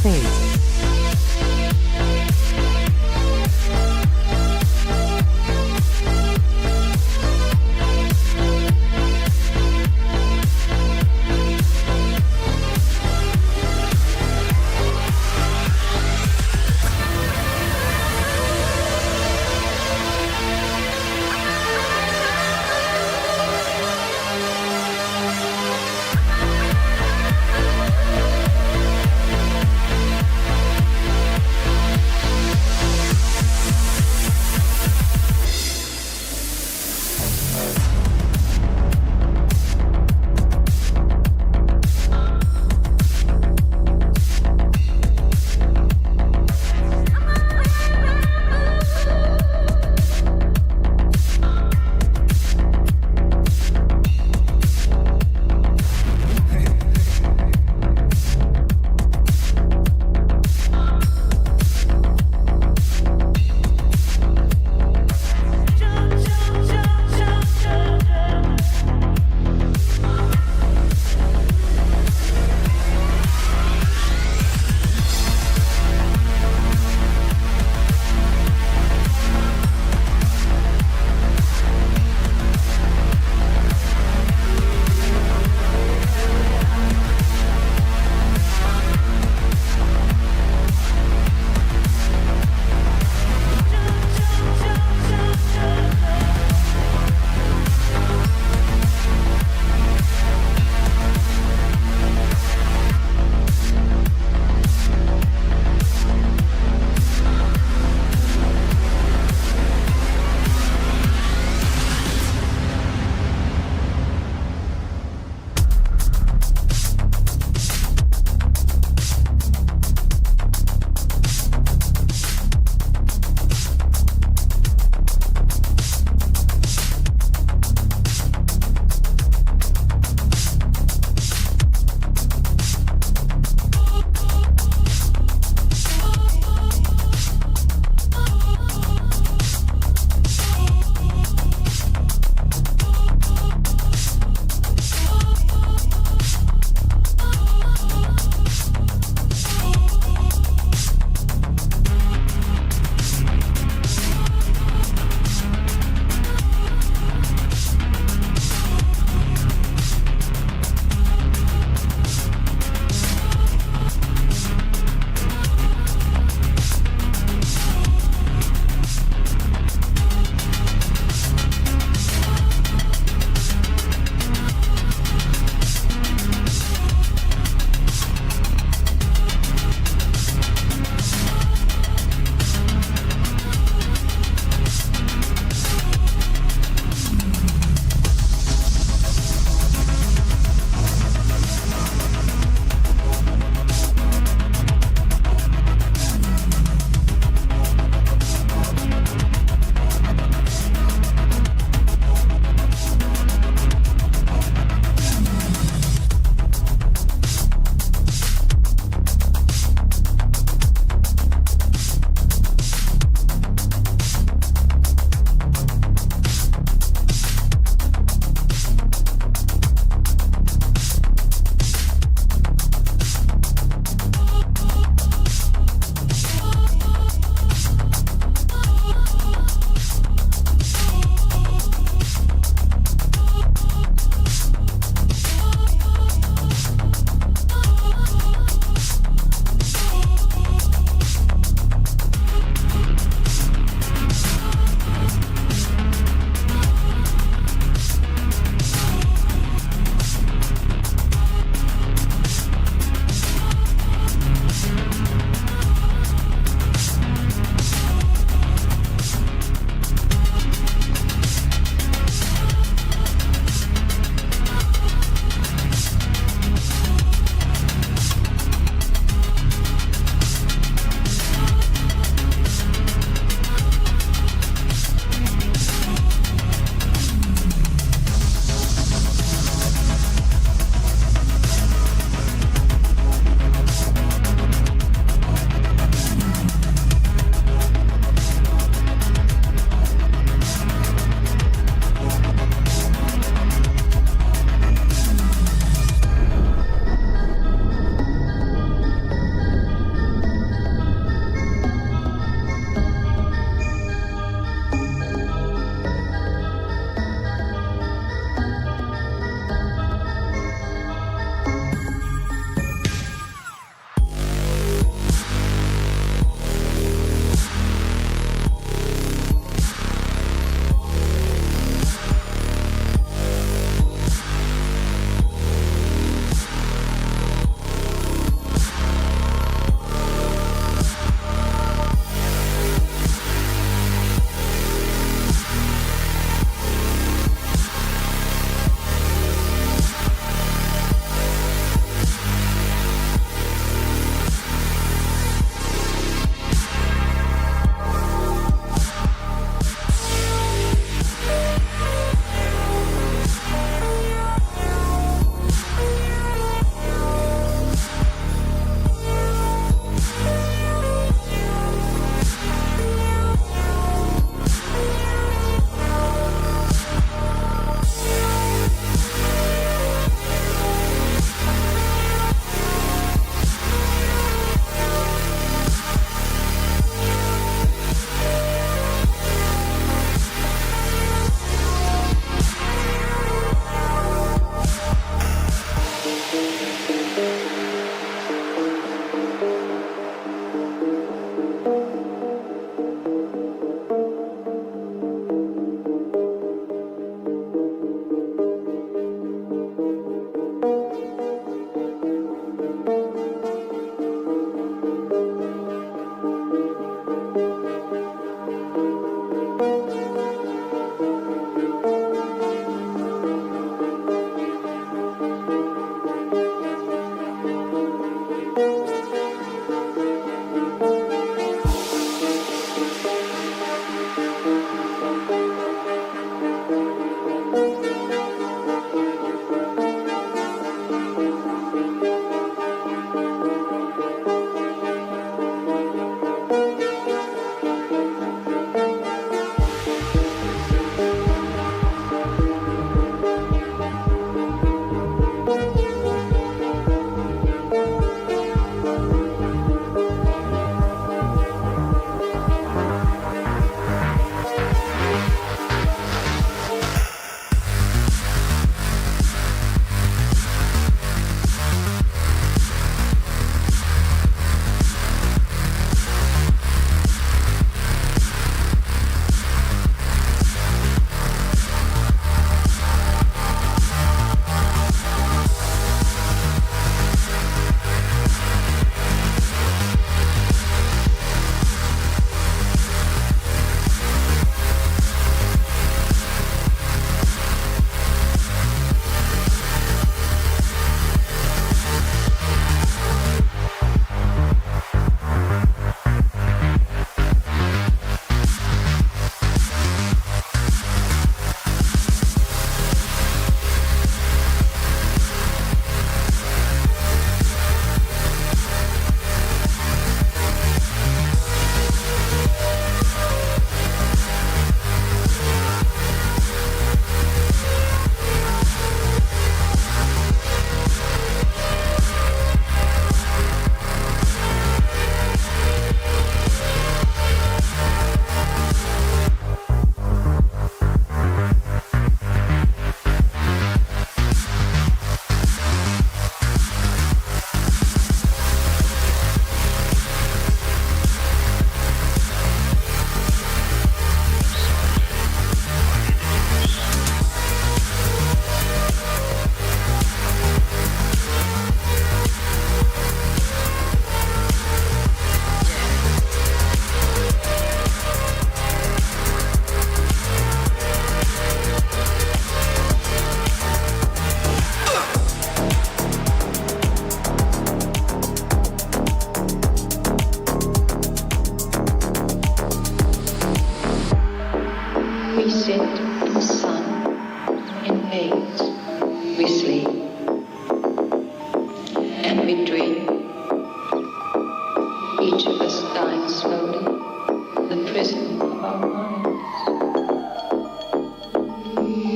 fate.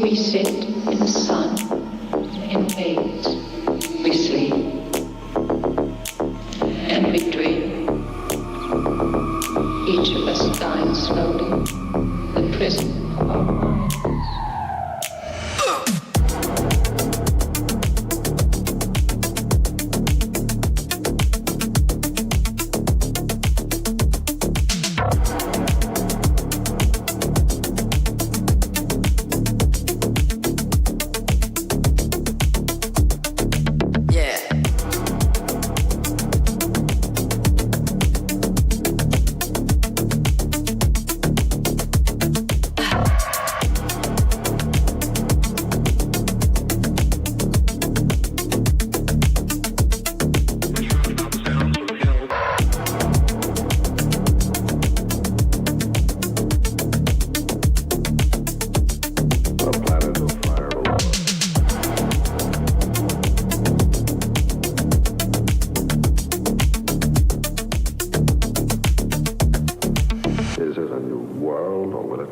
We sit in the sun, in haze, we sleep, and we dream. Each of us dying slowly, the prison of our minds.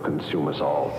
Consume us all.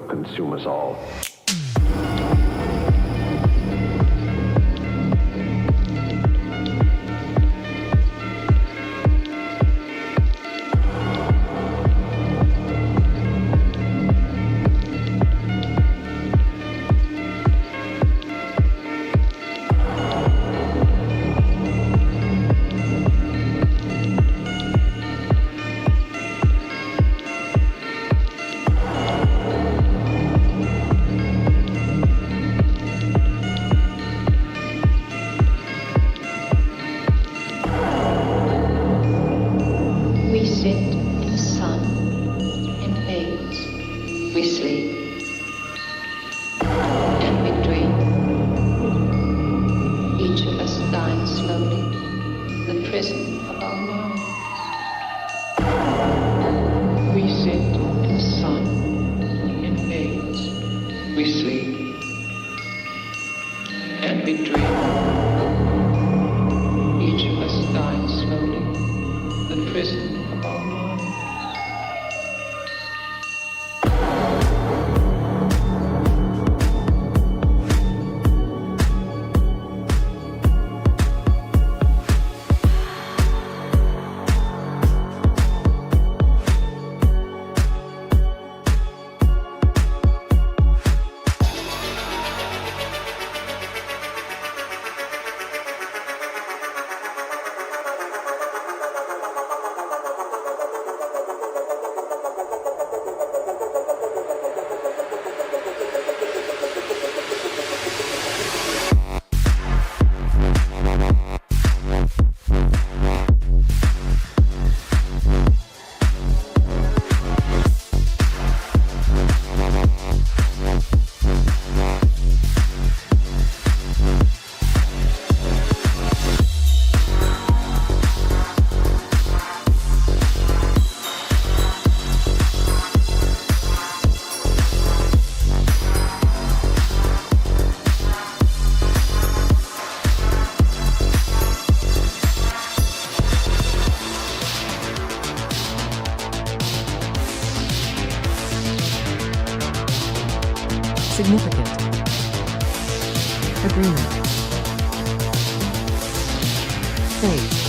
Consume us all. phase.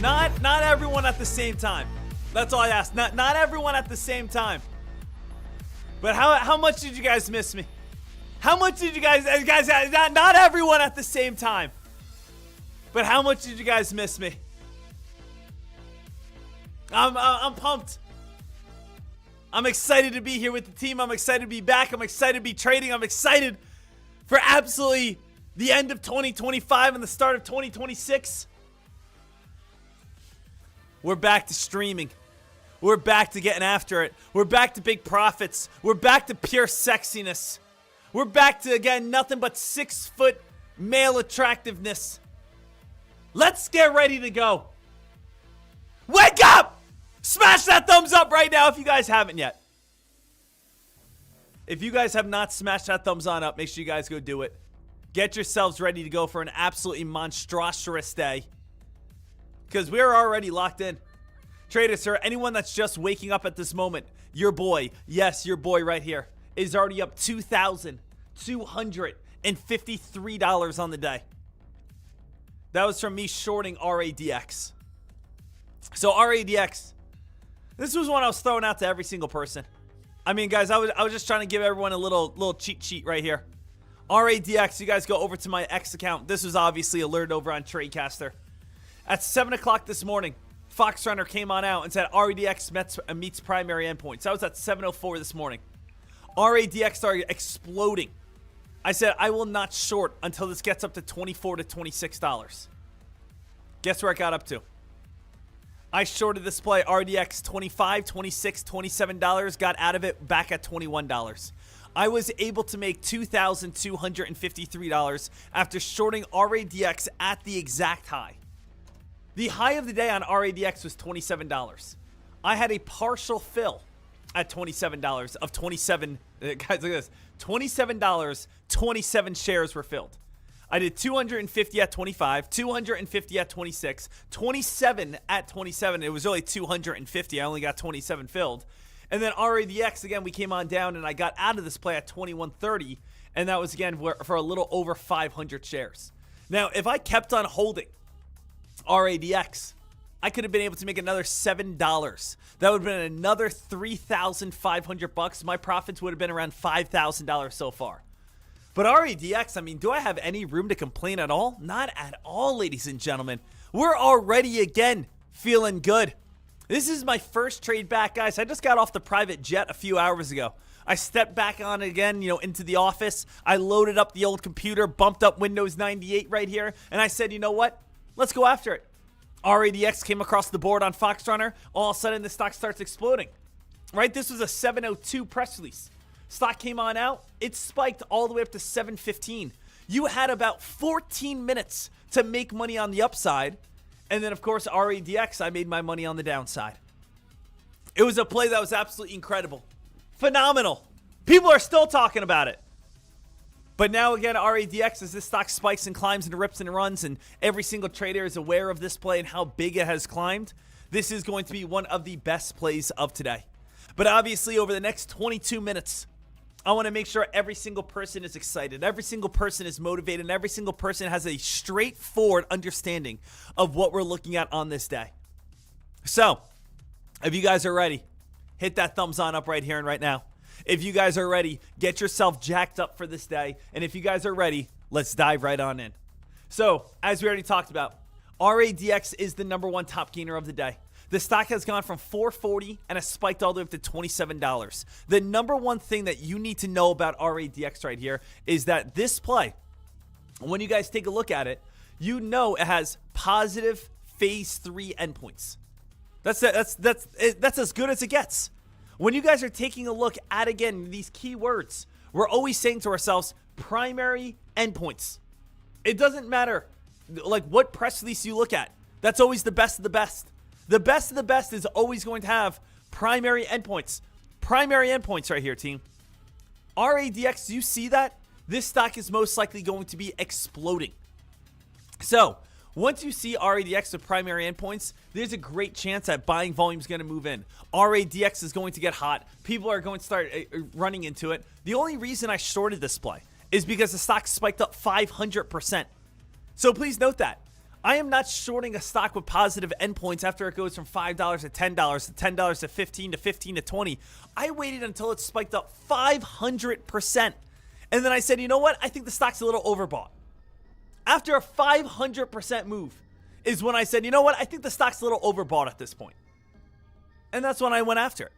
Not everyone at the same time. That's all I ask. Not everyone at the same time. But how much did you guys miss me? How much did you guys not everyone at the same time. But how much did you guys miss me? I'm pumped. I'm excited to be here with the team. I'm excited to be back. I'm excited to be trading. I'm excited for absolutely the end of 2025 and the start of 2026. We're back to streaming. We're back to getting after it. We're back to big profits. We're back to pure sexiness. We're back to, again, nothing but 6-foot male attractiveness. Let's get ready to go. Wake up! Smash that thumbs up right now if you guys haven't yet. If you guys have not smashed that thumbs on up, make sure you guys go do it. Get yourselves ready to go for an absolutely monstrous day. Because we're already locked in. Traders, sir, anyone that's just waking up at this moment, your boy, yes, your boy right here, is already up $2,253 on the day. That was from me shorting radx. So radx, this was one I was throwing out to every single person. I mean, guys, I was just trying to give everyone a little cheat sheet right here. radx, you guys go over to my X account. This was obviously alerted over on Tradecaster. At 7 o'clock this morning, Fox Runner came on out and said radx meets primary endpoints. That was at 7:04 this morning. radx started exploding. I said, I will not short until this gets up to $24 to $26. Guess where it got up to? I shorted this play, RDX, $25, $26, $27, got out of it back at $21. I was able to make $2,253 after shorting radx at the exact high. The high of the day on radx was $27. I had a partial fill at $27 of 27. Guys, look at this. $27, 27 shares were filled. I did 250 at 25, 250 at 26, 27 at 27. It was really 250. I only got 27 filled. And then radx, again, we came on down and I got out of this play at 21.30. And that was, again, for a little over 500 shares. Now, if I kept on holding radx, I could have been able to make another $7. That would have been another $3,500. My profits would have been around $5,000 so far. But radx, I mean, do I have any room to complain at all? Not at all, ladies and gentlemen. We're already, again, feeling good. This is my first trade back, guys. I just got off the private jet a few hours ago. I stepped back on again, into the office. I loaded up the old computer, bumped up Windows 98 right here, and I said, you know what? Let's go after it. radx came across the board on Fox Runner. All of a sudden, the stock starts exploding. Right? This was a 7:02 press release. Stock came on out. It spiked all the way up to 7:15. You had about 14 minutes to make money on the upside. And then, of course, radx, I made my money on the downside. It was a play that was absolutely incredible. Phenomenal. People are still talking about it. But now, again, radx, as this stock spikes and climbs and rips and runs, and every single trader is aware of this play and how big it has climbed, this is going to be one of the best plays of today. But obviously, over the next 22 minutes, I want to make sure every single person is excited, every single person is motivated, and every single person has a straightforward understanding of what we're looking at on this day. So, if you guys are ready, hit that thumbs on up right here and right now. If you guys are ready, get yourself jacked up for this day. And if you guys are ready, let's dive right on in. So, as we already talked about, radx is the #1 top gainer of the day. The stock has gone from $4.40 and has spiked all the way up to $27. The #1 thing that you need to know about radx right here is that this play, when you guys take a look at it, you know it has positive phase 3 endpoints. That's as good as it gets. When you guys are taking a look at, again, these keywords, we're always saying to ourselves, primary endpoints. It doesn't matter like what press release you look at. That's always the best of the best. The best of the best is always going to have primary endpoints. Primary endpoints right here, team. radx, you see that? This stock is most likely going to be exploding. So, once you see radx with primary endpoints, there's a great chance that buying volume is going to move in. radx is going to get hot. People are going to start running into it. The only reason I shorted this play is because the stock spiked up 500%. So please note that. I am not shorting a stock with positive endpoints after it goes from $5 to $10 to $10 to 15 to 15 to 20. I waited until it spiked up 500%. And then I said, you know what? I think the stock's a little overbought. After a 500% move is when I said, you know what? I think the stock's a little overbought at this point. And that's when I went after it.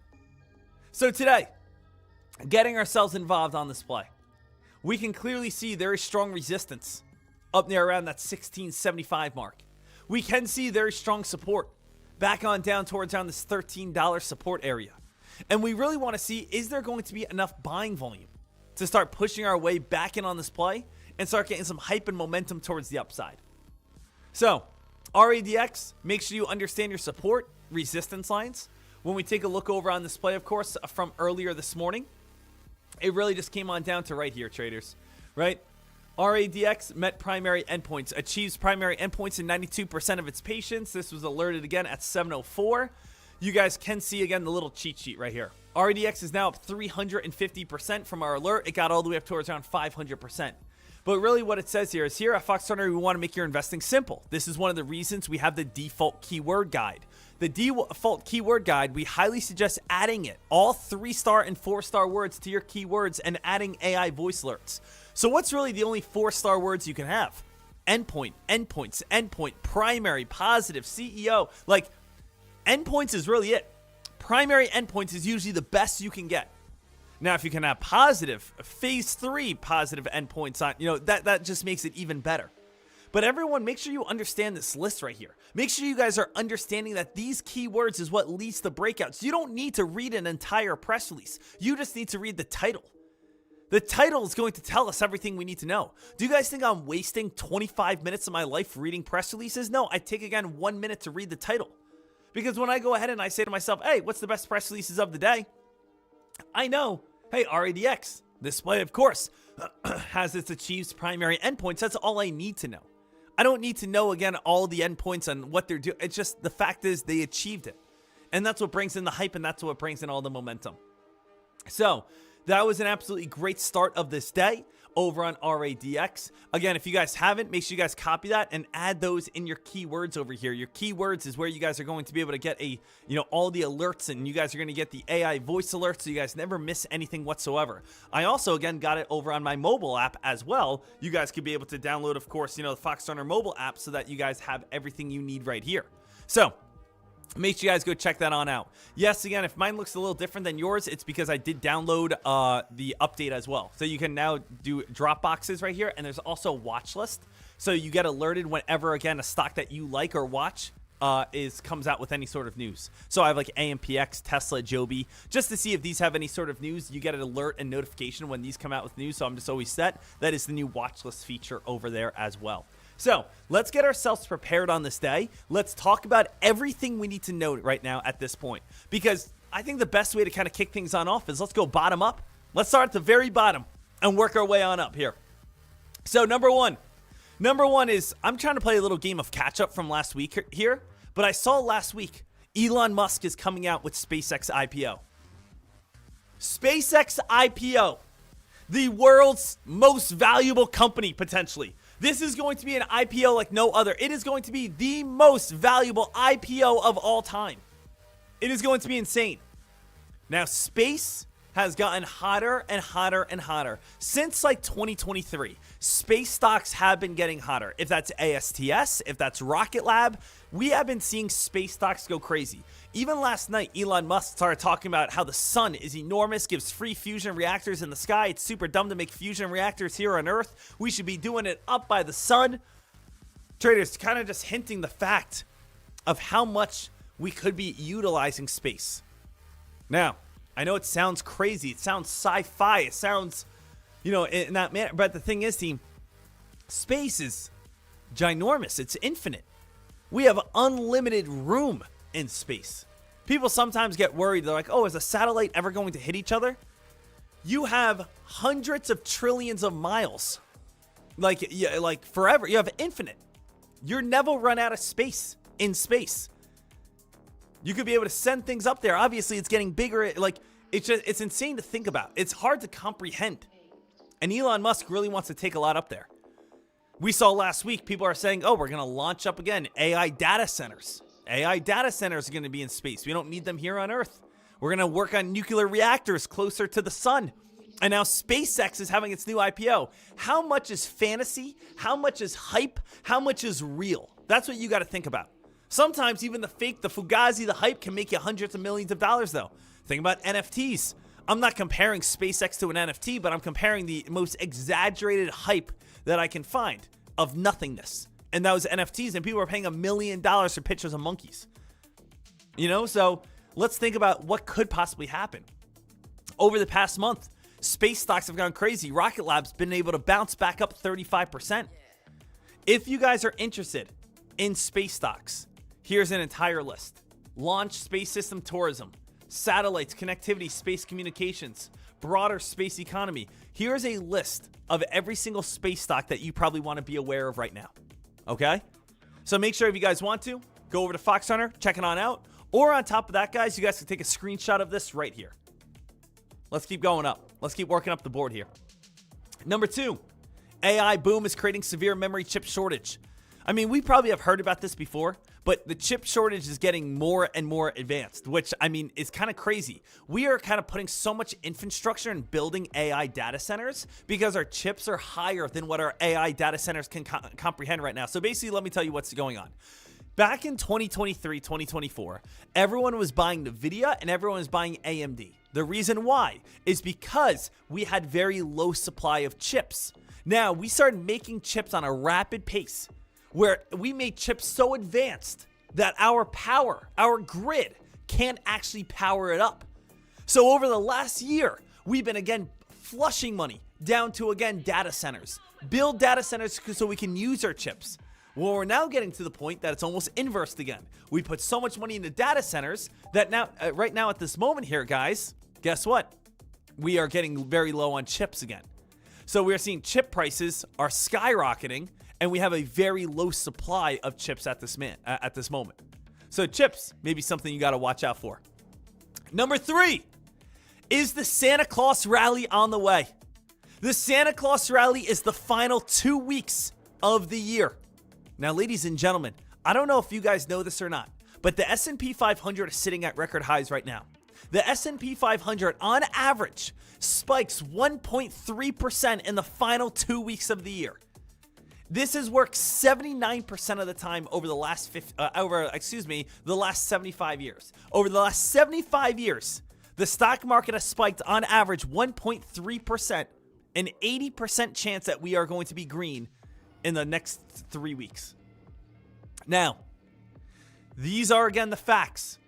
So today, getting ourselves involved on this play, we can clearly see there is strong resistance up near around that 1675 mark. We can see very strong support back on down towards around this $13 support area. And we really want to see, is there going to be enough buying volume to start pushing our way back in on this play and start getting some hype and momentum towards the upside. So, RADX, make sure you understand your support, resistance lines. When we take a look over on this play, of course, from earlier this morning, it really just came on down to right here, traders, right? RADX met primary endpoints, achieves primary endpoints in 92% of its patients. This was alerted again at 7:04. You guys can see again the little cheat sheet right here. RADX is now up 350% from our alert. It got all the way up towards around 500%. But really what it says here is here at Fox Runner, we want to make your investing simple. This is one of the reasons we have the default keyword guide. The default keyword guide, we highly suggest adding it, all 3-star and 4-star words to your keywords and adding AI voice alerts. So what's really the only 4-star words you can have? Endpoint, endpoints, endpoint, primary, positive, CEO. Like, endpoints is really it. Primary endpoints is usually the best you can get. Now, if you can have positive, phase 3 positive endpoints on, that just makes it even better. But everyone, make sure you understand this list right here. Make sure you guys are understanding that these keywords is what leads to breakouts. You don't need to read an entire press release. You just need to read the title. The title is going to tell us everything we need to know. Do you guys think I'm wasting 25 minutes of my life reading press releases? No, I take, again, 1 minute to read the title. Because when I go ahead and I say to myself, hey, what's the best press releases of the day? I know, hey, RADX, this play, of course, has its achieves primary endpoints. That's all I need to know. I don't need to know, again, all the endpoints and what they're doing. It's just the fact is they achieved it. And that's what brings in the hype, and that's what brings in all the momentum. So that was an absolutely great start of this day over on RADX. Again, if you guys haven't, make sure you guys copy that and add those in your keywords over here. Your keywords is where you guys are going to be able to get all the alerts, and you guys are going to get the AI voice alerts so you guys never miss anything whatsoever. I also, again, got it over on my mobile app as well. You guys could be able to download, of course, the Fox Runner mobile app so that you guys have everything you need right here. So make sure you guys go check that on out. Yes, again, if mine looks a little different than yours, it's because I did download the update as well. So you can now do drop boxes right here, and there's also watch list. So you get alerted whenever, again, a stock that you like or watch comes out with any sort of news. So I have like AMPX, Tesla, Joby, just to see if these have any sort of news. You get an alert and notification when these come out with news. So I'm just always set. That is the new watch list feature over there as well. So let's get ourselves prepared on this day. Let's talk about everything we need to know right now at this point, because I think the best way to kind of kick things on off is let's go bottom up. Let's start at the very bottom and work our way on up here. So number one is I'm trying to play a little game of catch up from last week here, but I saw last week Elon Musk is coming out with SpaceX IPO. SpaceX IPO, the world's most valuable company potentially. This is going to be an IPO like no other. It is going to be the most valuable IPO of all time. It is going to be insane. Now, space has gotten hotter and hotter and hotter. Since like 2023, space stocks have been getting hotter. If that's ASTS, if that's Rocket Lab, we have been seeing space stocks go crazy. Even last night, Elon Musk started talking about how the sun is enormous, gives free fusion reactors in the sky. It's super dumb to make fusion reactors here on Earth. We should be doing it up by the sun. Traders kind of just hinting the fact of how much we could be utilizing space. Now, I know it sounds crazy. It sounds sci-fi. It sounds, in that manner. But the thing is, team, space is ginormous. It's infinite. We have unlimited room in space. People sometimes get worried. They're like, oh, is a satellite ever going to hit each other? You have hundreds of trillions of miles. Like forever. You have infinite. You'll never run out of space in space. You could be able to send things up there. Obviously, it's getting bigger. It's insane to think about. It's hard to comprehend. And Elon Musk really wants to take a lot up there. We saw last week, people are saying, oh, we're going to launch up again AI data centers. AI data centers are going to be in space. We don't need them here on Earth. We're going to work on nuclear reactors closer to the sun. And now SpaceX is having its new IPO. How much is fantasy? How much is hype? How much is real? That's what you got to think about. Sometimes even the fake, the fugazi, the hype can make you hundreds of millions of dollars, though. Think about NFTs. I'm not comparing SpaceX to an NFT, but I'm comparing the most exaggerated hype that I can find of nothingness. And that was NFTs, and people are paying $1 million for pictures of monkeys. You know, so let's think about what could possibly happen. Over the past month, space stocks have gone crazy. Rocket Lab's been able to bounce back up 35%. If you guys are interested in space stocks, here's an entire list. Launch space system tourism, satellites, connectivity, space communications, broader space economy. Here's a list of every single space stock that you probably want to be aware of right now. Okay? So make sure if you guys want to, go over to Fox Hunter, check it on out. Or on top of that, guys, you guys can take a screenshot of this right here. Let's keep going up. Let's keep working up the board here. Number 2, AI boom is creating severe memory chip shortage. I mean, we probably have heard about this before, but the chip shortage is getting more and more advanced, which, I mean, is kind of crazy. We are kind of putting so much infrastructure in building AI data centers because our chips are higher than what our AI data centers can comprehend right now. So basically, let me tell you what's going on. Back in 2023, 2024, everyone was buying NVIDIA and everyone was buying AMD. The reason why is because we had very low supply of chips. Now, we started making chips on a rapid pace where we made chips so advanced that our power, our grid, can't actually power it up. So over the last year, we've been again flushing money down to again data centers. Build data centers so we can use our chips. Well, we're now getting to the point that it's almost inversed again. We put so much money into data centers that now, right now at this moment here, guys, guess what? We are getting very low on chips again. So we are seeing chip prices are skyrocketing, and we have a very low supply of chips at this moment. So chips may be something you got to watch out for. Number 3, is the Santa Claus rally on the way? The Santa Claus rally is the final 2 weeks of the year. Now, ladies and gentlemen, I don't know if you guys know this or not, but the S&P 500 is sitting at record highs right now. The S&P 500 on average spikes 1.3% in the final 2 weeks of the year. This has worked 79% of the time over the last the last 75 years. Over the last 75 years, the stock market has spiked on average 1.3%, an 80% chance that we are going to be green in the next 3 weeks. Now, these are again the facts.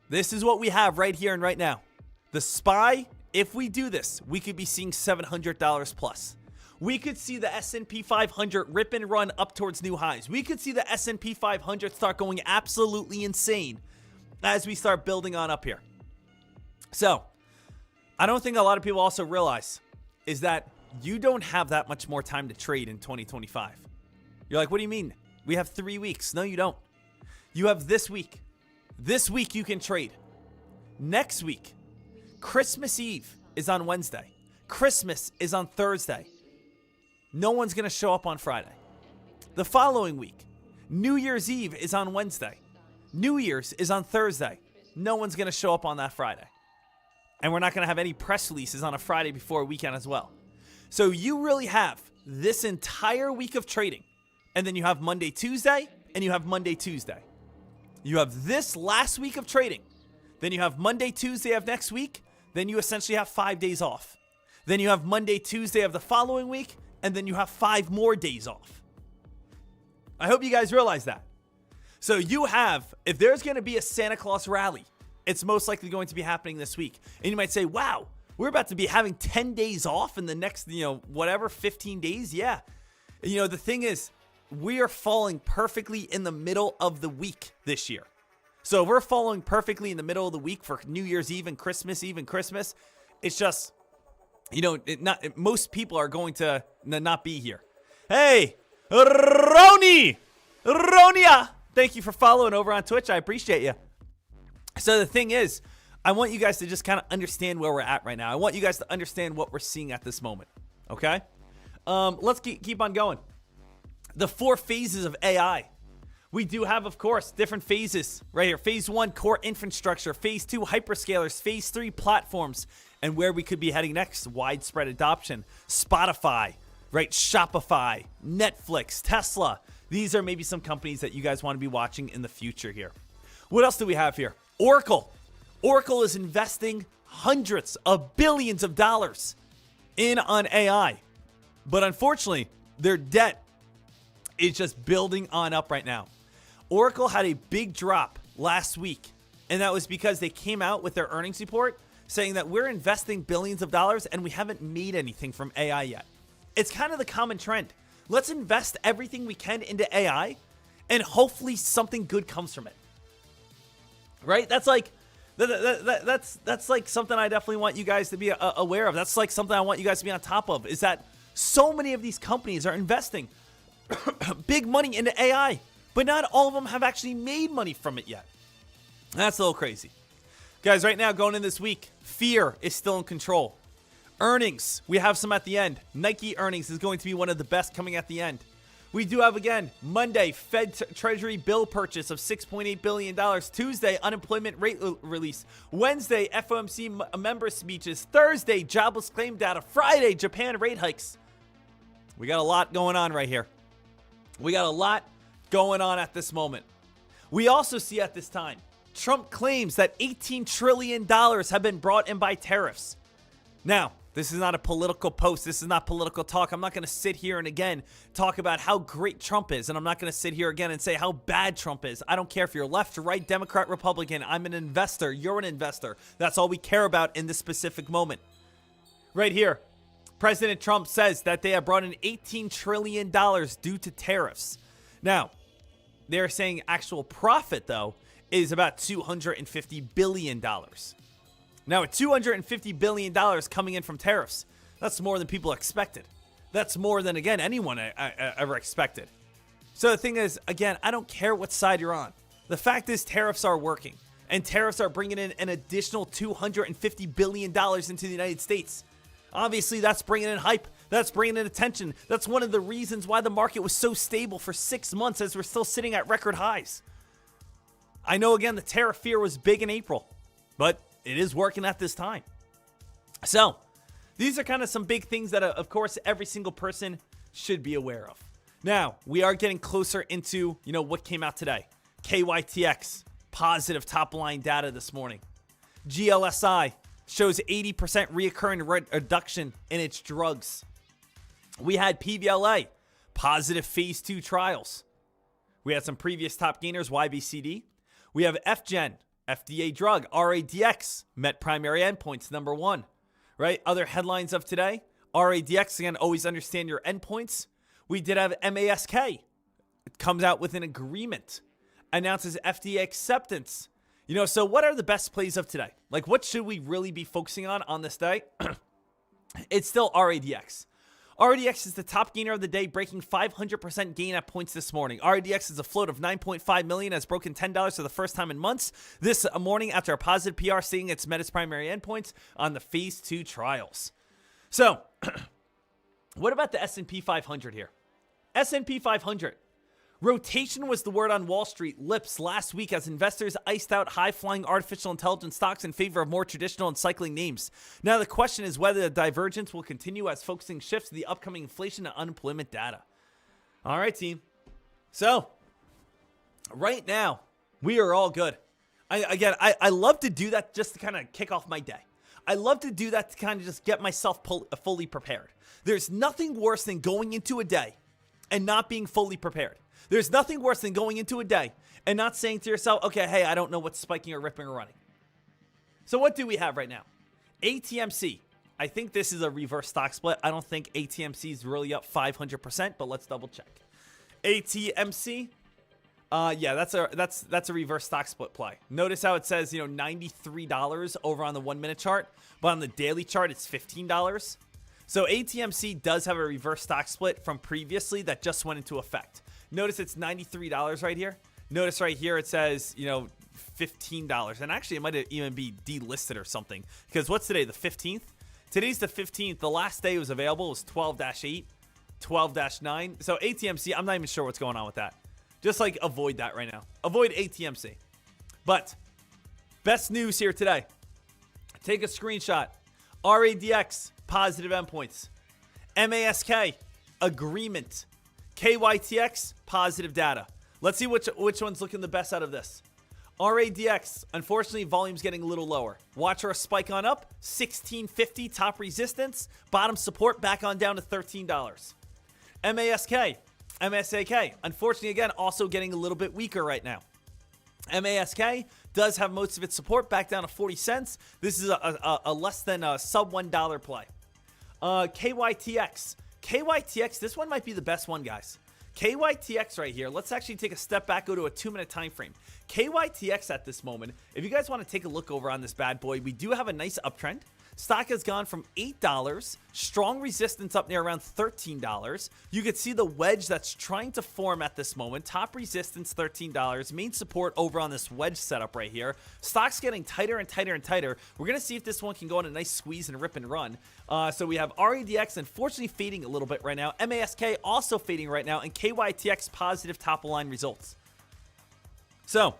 This is what we have right here and right now. The SPY, if we do this, we could be seeing $700 plus. We could see the S&P 500 rip and run up towards new highs. We could see the S&P 500 start going absolutely insane as we start building on up here. So, I don't think a lot of people also realize is that you don't have that much more time to trade in 2025. You're like, what do you mean? We have 3 weeks. No, you don't. You have this week. This week you can trade. Next week, Christmas Eve is on Wednesday. Christmas is on Thursday. No one's going to show up on Friday. The following week, New Year's Eve is on Wednesday. New Year's is on Thursday. No one's going to show up on that Friday. And we're not going to have any press releases on a Friday before a weekend as well. So you really have this entire week of trading. And then you have Monday, Tuesday, and you have Monday, Tuesday. You have this last week of trading. Then you have Monday, Tuesday of next week. Then you essentially have 5 days off. Then you have Monday, Tuesday of the following week. And then you have 5 more days off. I hope you guys realize that. So you have, if there's going to be a Santa Claus rally, it's most likely going to be happening this week. And you might say, wow, we're about to be having 10 days off in the next, 15 days. Yeah. The thing is, we are falling perfectly in the middle of the week this year. So if we're falling perfectly in the middle of the week for New Year's Eve and Christmas, it's just, most people are going to not be here. Hey, Ronia, thank you for following over on Twitch. I appreciate you. So the thing is, I want you guys to just kind of understand where we're at right now. I want you guys to understand what we're seeing at this moment. Okay? Let's keep on going. the 4 phases of AI. We do have, of course, different phases right here. Phase 1, core infrastructure. Phase 2, hyperscalers. Phase 3, platforms. And where we could be heading next, widespread adoption. Spotify, right? Shopify, Netflix, Tesla. These are maybe some companies that you guys want to be watching in the future here. What else do we have here? Oracle. Oracle is investing hundreds of billions of dollars on AI. But unfortunately, their debt is just building on up right now. Oracle had a big drop last week, and that was because they came out with their earnings report saying that we're investing billions of dollars and we haven't made anything from AI yet. It's kind of the common trend. Let's invest everything we can into AI and hopefully something good comes from it. Right? That's like that's like something I definitely want you guys to be aware of. That's like something I want you guys to be on top of, is that so many of these companies are investing big money into AI, but not all of them have actually made money from it yet. That's a little crazy. Guys, right now going in this week, fear is still in control. Earnings, we have some at the end. Nike earnings is going to be one of the best coming at the end. We do have, again, Monday, Fed Treasury bill purchase of $6.8 billion. Tuesday, unemployment rate release. Wednesday, FOMC member speeches. Thursday, jobless claim data. Friday, Japan rate hikes. We got a lot going on right here. We got a lot going on at this moment. We also see at this time, Trump claims that $18 trillion have been brought in by tariffs. Now, this is not a political post. This is not political talk. I'm not going to sit here and again talk about how great Trump is. And I'm not going to sit here again and say how bad Trump is. I don't care if you're left, right, Democrat, Republican. I'm an investor. You're an investor. That's all we care about in this specific moment. Right here, President Trump says that they have brought in $18 trillion due to tariffs. Now, they're saying actual profit, though, is about $250 billion. Now, with $250 billion coming in from tariffs, that's more than people expected. That's more than, again, anyone ever expected. So the thing is, again, I don't care what side you're on. The fact is tariffs are working, and tariffs are bringing in an additional $250 billion into the United States. Obviously, that's bringing in hype. That's bringing in attention. That's one of the reasons why the market was so stable for 6 months as we're still sitting at record highs. I know, again, the tariff fear was big in April, but it is working at this time. So these are kind of some big things that, of course, every single person should be aware of. Now, we are getting closer into, what came out today. KYTX, positive top-line data this morning. GLSI shows 80% reoccurring reduction in its drugs. We had PVLA, positive phase 2 trials. We had some previous top gainers, YBCD. We have FGen, FDA drug, radx, met primary endpoints, number 1, right? Other headlines of today, radx, again, always understand your endpoints. We did have MASK. It comes out with an agreement, announces FDA acceptance. So what are the best plays of today? Like, what should we really be focusing on this day? It's still radx. RDX is the top gainer of the day, breaking 500% gain at points this morning. RDX is a float of 9.5 million, has broken $10 for the first time in months this morning after a positive PR stating it's met its primary endpoints on the phase 2 trials. So, what about the S&P 500 here? S&P 500. Rotation was the word on Wall Street lips last week as investors iced out high-flying artificial intelligence stocks in favor of more traditional and cycling names. Now the question is whether the divergence will continue as focusing shifts to the upcoming inflation and unemployment data. All right, team. So, right now, we are all good. I love to do that just to kind of kick off my day. I love to do that to kind of just get myself fully prepared. There's nothing worse than going into a day and not being fully prepared. There's nothing worse than going into a day and not saying to yourself, okay, hey, I don't know what's spiking or ripping or running. So what do we have right now? ATMC. I think this is a reverse stock split. I don't think ATMC is really up 500%, but let's double check. ATMC. Yeah, that's a reverse stock split play. Notice how it says, $93 over on the 1 minute chart, but on the daily chart, it's $15. So ATMC does have a reverse stock split from previously that just went into effect. Notice it's $93 right here. Notice right here it says, $15. And actually, it might even be delisted or something. Because what's today, the 15th? Today's the 15th. The last day it was available was 12-8. 12-9. So ATMC, I'm not even sure what's going on with that. Just like avoid that right now. Avoid ATMC. But best news here today. Take a screenshot. RADX, positive endpoints. MASK, agreement. KYTX, positive data. Let's see which one's looking the best out of this. RADX, unfortunately, volume's getting a little lower. Watch our spike on up. 1650, top resistance. Bottom support back on down to $13. MASK, unfortunately, again, also getting a little bit weaker right now. MASK does have most of its support back down to 40 cents. This is a less than a sub $1 play. KYTX, this one might be the best one, guys. KYTX right here. Let's actually take a step back, go to a 2-minute time frame. KYTX at this moment, if you guys want to take a look over on this bad boy, we do have a nice uptrend. Stock has gone from $8, strong resistance up near around $13. You can see the wedge that's trying to form at this moment. Top resistance, $13. Main support over on this wedge setup right here. Stock's getting tighter and tighter and tighter. We're going to see if this one can go on a nice squeeze and rip and run. So we have RADX unfortunately fading a little bit right now. MASK also fading right now. And KYTX positive top line results. So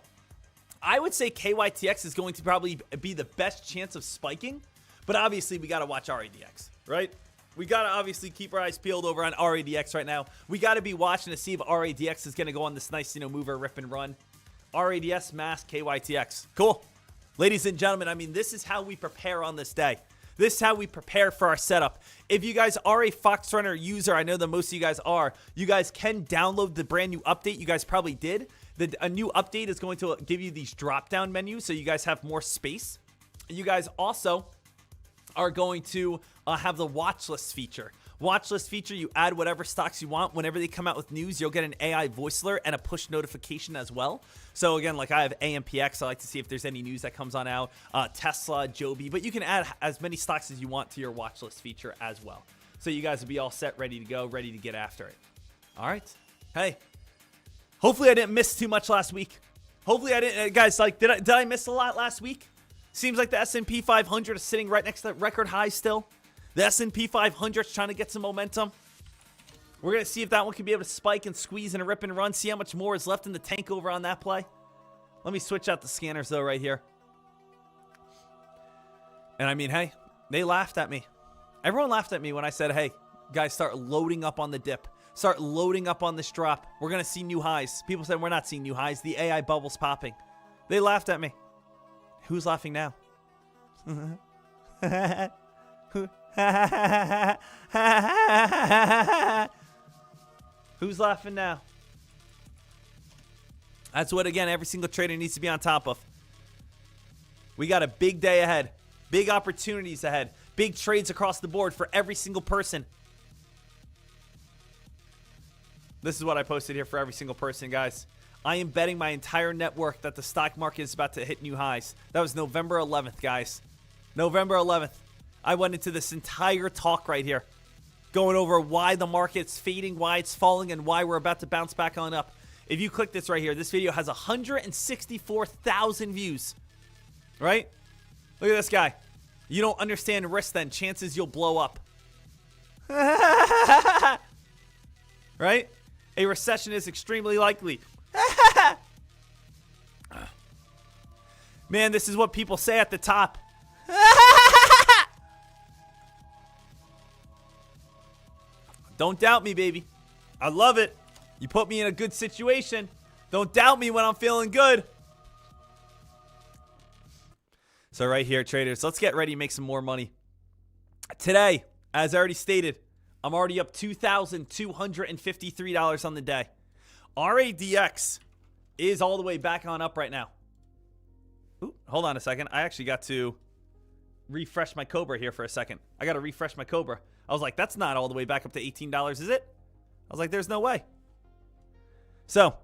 I would say KYTX is going to probably be the best chance of spiking. But obviously, we got to watch RADX, right? We got to obviously keep our eyes peeled over on RADX right now. We got to be watching to see if RADX is going to go on this nice, mover, rip and run. RADS, mask, KYTX. Cool. Ladies and gentlemen, I mean, this is how we prepare on this day. This is how we prepare for our setup. If you guys are a Fox Runner user, I know that most of you guys are, you guys can download the brand new update. You guys probably did. A new update is going to give you these drop-down menus so you guys have more space. You guys also are going to have the watch list feature. Watch list feature, you add whatever stocks you want. Whenever they come out with news, you'll get an AI voice alert and a push notification as well. So again, like I have AMPX, I like to see if there's any news that comes on out. Tesla, Joby, but you can add as many stocks as you want to your watch list feature as well. So you guys will be all set, ready to go, ready to get after it. All right. Hey, hopefully I didn't miss too much last week. Hopefully I didn't, guys, like, did I miss a lot last week? Seems like the S&P 500 is sitting right next to that record high still. The S&P 500 is trying to get some momentum. We're going to see if that one can be able to spike and squeeze and rip and run. See how much more is left in the tank over on that play. Let me switch out the scanners, though, right here. And I mean, hey, they laughed at me. Everyone laughed at me when I said, hey, guys, start loading up on the dip. Start loading up on this drop. We're going to see new highs. People said we're not seeing new highs. The AI bubble's popping. They laughed at me. Who's laughing now? Who's laughing now? That's what, again, every single trader needs to be on top of. We got a big day ahead. Big opportunities ahead. Big trades across the board for every single person. This is what I posted here for every single person, guys. I am betting my entire net worth that the stock market is about to hit new highs. That was November 11th, guys. November 11th. I went into this entire talk right here, going over why the market's fading, why it's falling, and why we're about to bounce back on up. If you click this right here, this video has 164,000 views, right? Look at this guy. You don't understand risk then. Chances you'll blow up. Right? A recession is extremely likely. Man, this is what people say at the top. Don't doubt me, baby. I love it. You put me in a good situation. Don't doubt me when I'm feeling good. So right here, traders, let's get ready to make some more money. Today, as I already stated, I'm already up $2,253 on the day. RADX is all the way back on up right now. Ooh, hold on a second. I actually got to refresh my Cobra here for a second. I got to refresh my Cobra. I was like, that's not all the way back up to $18, is it? I was like, there's no way. So,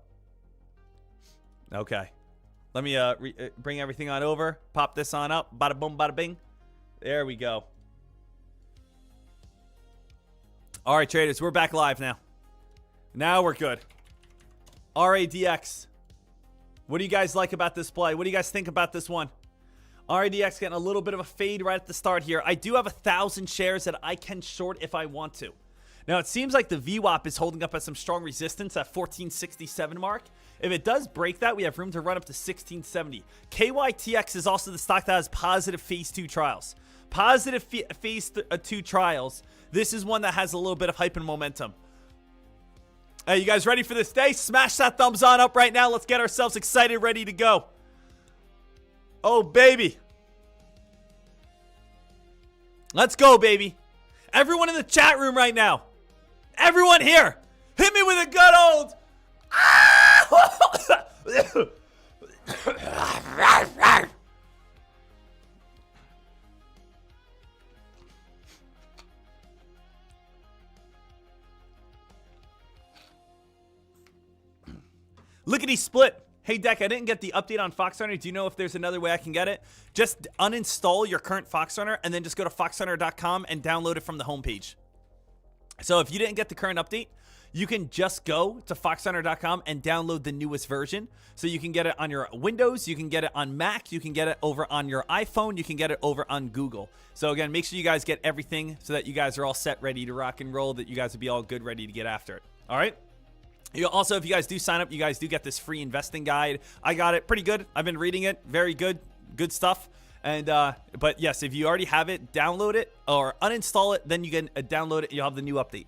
okay. Let me bring everything on over. Pop this on up. Bada boom, bada bing. There we go. All right, traders, we're back live now. Now we're good. RADX. What do you guys like about this play? What do you guys think about this one? RADX getting a little bit of a fade right at the start here. I do have 1,000 shares that I can short if I want to. Now, it seems like the VWAP is holding up at some strong resistance at 1467 mark. If it does break that, we have room to run up to 1670. KYTX is also the stock that has positive phase 2 trials. Positive phase 2 trials. This is one that has a little bit of hype and momentum. Hey, you guys ready for this day? Smash that thumbs on up right now. Let's get ourselves excited, ready to go. Oh, baby. Let's go, baby. Everyone in the chat room right now. Everyone here. Hit me with a good old. Lickety split. Hey, Deck, I didn't get the update on FoxRunner. Do you know if there's another way I can get it? Just uninstall your current FoxRunner and then just go to foxrunner.com and download it from the homepage. So if you didn't get the current update, you can just go to foxrunner.com and download the newest version. So you can get it on your Windows, you can get it on Mac, you can get it over on your iPhone, you can get it over on Google. So again, make sure you guys get everything so that you guys are all set, ready to rock and roll, that you guys will be all good, ready to get after it. All right? Also, if you guys do sign up, you guys do get this free investing guide. I got it. Pretty good. I've been reading it. Very good. Good stuff. And but yes, if you already have it, download it or uninstall it. Then you can download it. You'll have the new update.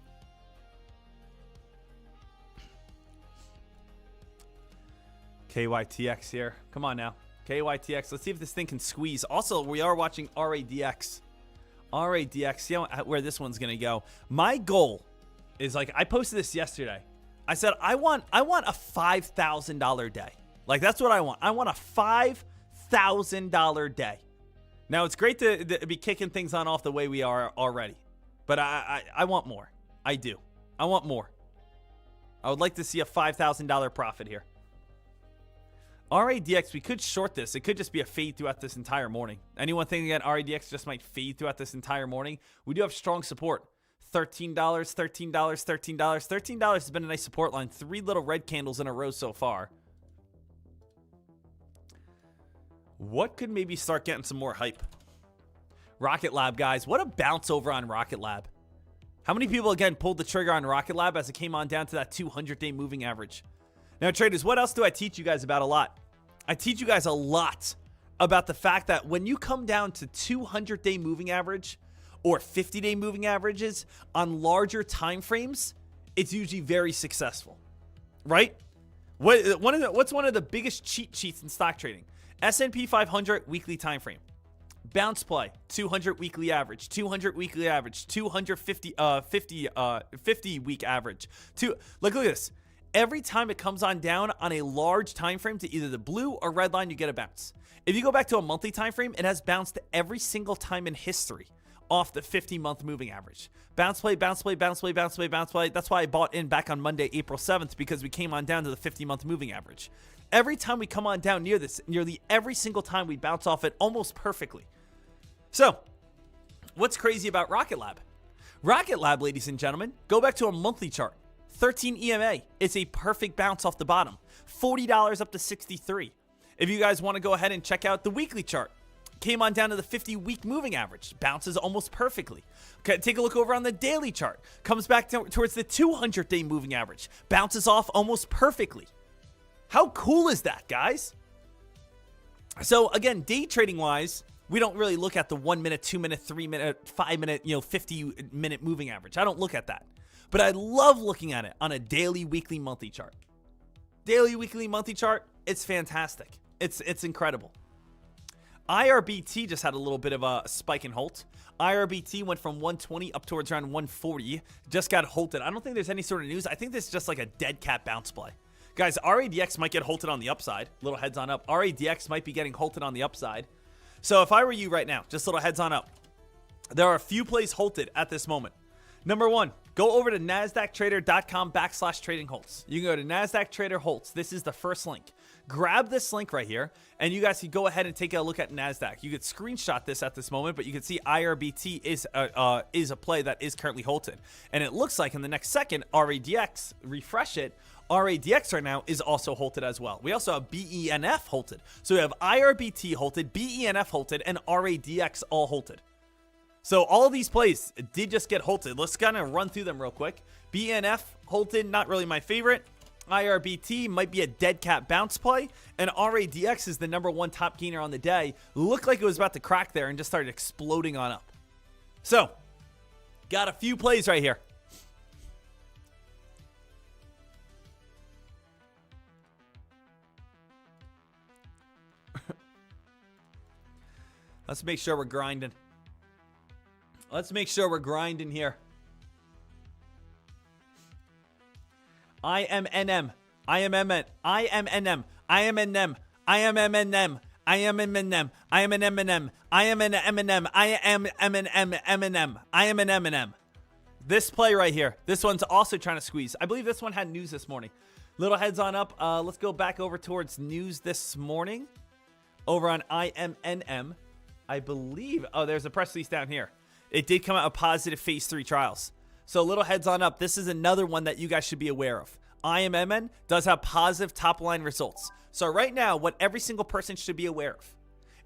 KYTX here. Come on now. KYTX. Let's see if this thing can squeeze. Also, we are watching radx. radx. See where this one's going to go. My goal is, like, I posted this yesterday. I said, I want a $5,000 day. Like, that's what I want. I want a $5,000 day. Now, it's great to be kicking things on off the way we are already. But I want more. I do. I want more. I would like to see a $5,000 profit here. RADX, we could short this. It could just be a fade throughout this entire morning. Anyone thinking that RADX just might fade throughout this entire morning? We do have strong support. $13, $13, $13. $13 has been a nice support line. 3 little red candles in a row so far. What could maybe start getting some more hype? Rocket Lab, guys. What a bounce over on Rocket Lab. How many people, again, pulled the trigger on Rocket Lab as it came on down to that 200-day moving average? Now, traders, what else do I teach you guys about a lot? I teach you guys a lot about the fact that when you come down to 200-day moving average or 50-day moving averages on larger time frames, it's usually very successful, right? What's one of the biggest cheat sheets in stock trading? S&P 500 weekly time frame. Bounce play, 200 weekly average, 200 weekly average, 250 50 week average. Look at this. Every time it comes on down on a large time frame to either the blue or red line, you get a bounce. If you go back to a monthly time frame, it has bounced every single time in history off the 50-month moving average. Bounce play, bounce play, bounce play, bounce play, bounce play. That's why I bought in back on Monday, April 7th, because we came on down to the 50-month moving average. Every time we come on down near this, nearly every single time we bounce off it almost perfectly. So, what's crazy about Rocket Lab? Rocket Lab, ladies and gentlemen, go back to a monthly chart. 13 EMA. It's a perfect bounce off the bottom. $40 up to 63. If you guys want to go ahead and check out the weekly chart, came on down to the 50-week moving average. Bounces almost perfectly. Okay, take a look over on the daily chart. Comes back towards the 200-day moving average. Bounces off almost perfectly. How cool is that, guys? So, again, day trading-wise, we don't really look at the 1 minute, 2 minute, 3 minute, 5 minute, 50-minute moving average. I don't look at that. But I love looking at it on a daily, weekly, monthly chart. Daily, weekly, monthly chart, it's fantastic. It's incredible. IRBT just had a little bit of a spike and halt. IRBT went from 120 up towards around 140. Just got halted. I don't think there's any sort of news. I think this is just like a dead cat bounce play. Guys, RADX might get halted on the upside. Little heads on up. RADX might be getting halted on the upside. So if I were you right now, just little heads on up. There are a few plays halted at this moment. Number one, go over to NASDAQtrader.com/trading halts. You can go to NASDAQ Trader halts. This is the first link. Grab this link right here, and you guys can go ahead and take a look at NASDAQ. You could screenshot this at this moment, but you can see IRBT is a play that is currently halted. And it looks like in the next second, RADX, refresh it, RADX right now is also halted as well. We also have BENF halted. So we have IRBT halted, BENF halted, and RADX all halted. So all these plays did just get halted. Let's kind of run through them real quick. BNF halted, not really my favorite. IRBT might be a dead cat bounce play. And RADX is the #1 top gainer on the day. Looked like it was about to crack there and just started exploding on up. So, got a few plays right here. Let's make sure we're grinding. Let's make sure we're grinding here. IMNM. IMMN. IMNM. IMNM. IMMNM. IMMNM. IMNM. IMNM. IMMNM. IMNM. This play right here. This one's also trying to squeeze. I believe this one had news this morning. Little heads on up. Let's go back over towards news this morning. Over on IMNM. I believe. Oh, there's a press release down here. It did come out of positive phase 3 trials. So little heads on up. This is another one that you guys should be aware of. IMMN does have positive top line results. So right now, what every single person should be aware of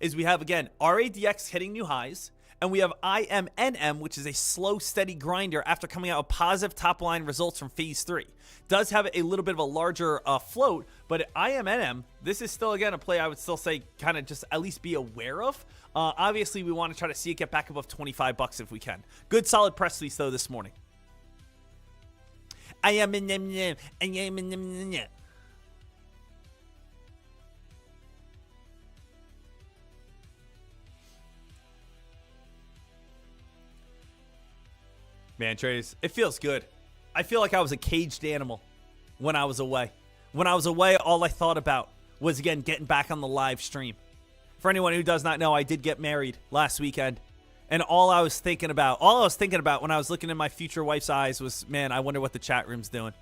is we have, again, RADX hitting new highs, and we have IMNM, which is a slow, steady grinder after coming out with positive top line results from phase 3. Does have a little bit of a larger float, but IMNM, this is still, again, a play I would still say kind of just at least be aware of. Obviously, we want to try to see it get back above 25 bucks if we can. Good, solid press release, though, this morning. Man, traders, it feels good. I feel like I was a caged animal when I was away. When I was away, all I thought about was, again, getting back on the live stream. For anyone who does not know, I did get married last weekend. And all I was thinking about when I was looking in my future wife's eyes was, man, I wonder what the chat room's doing.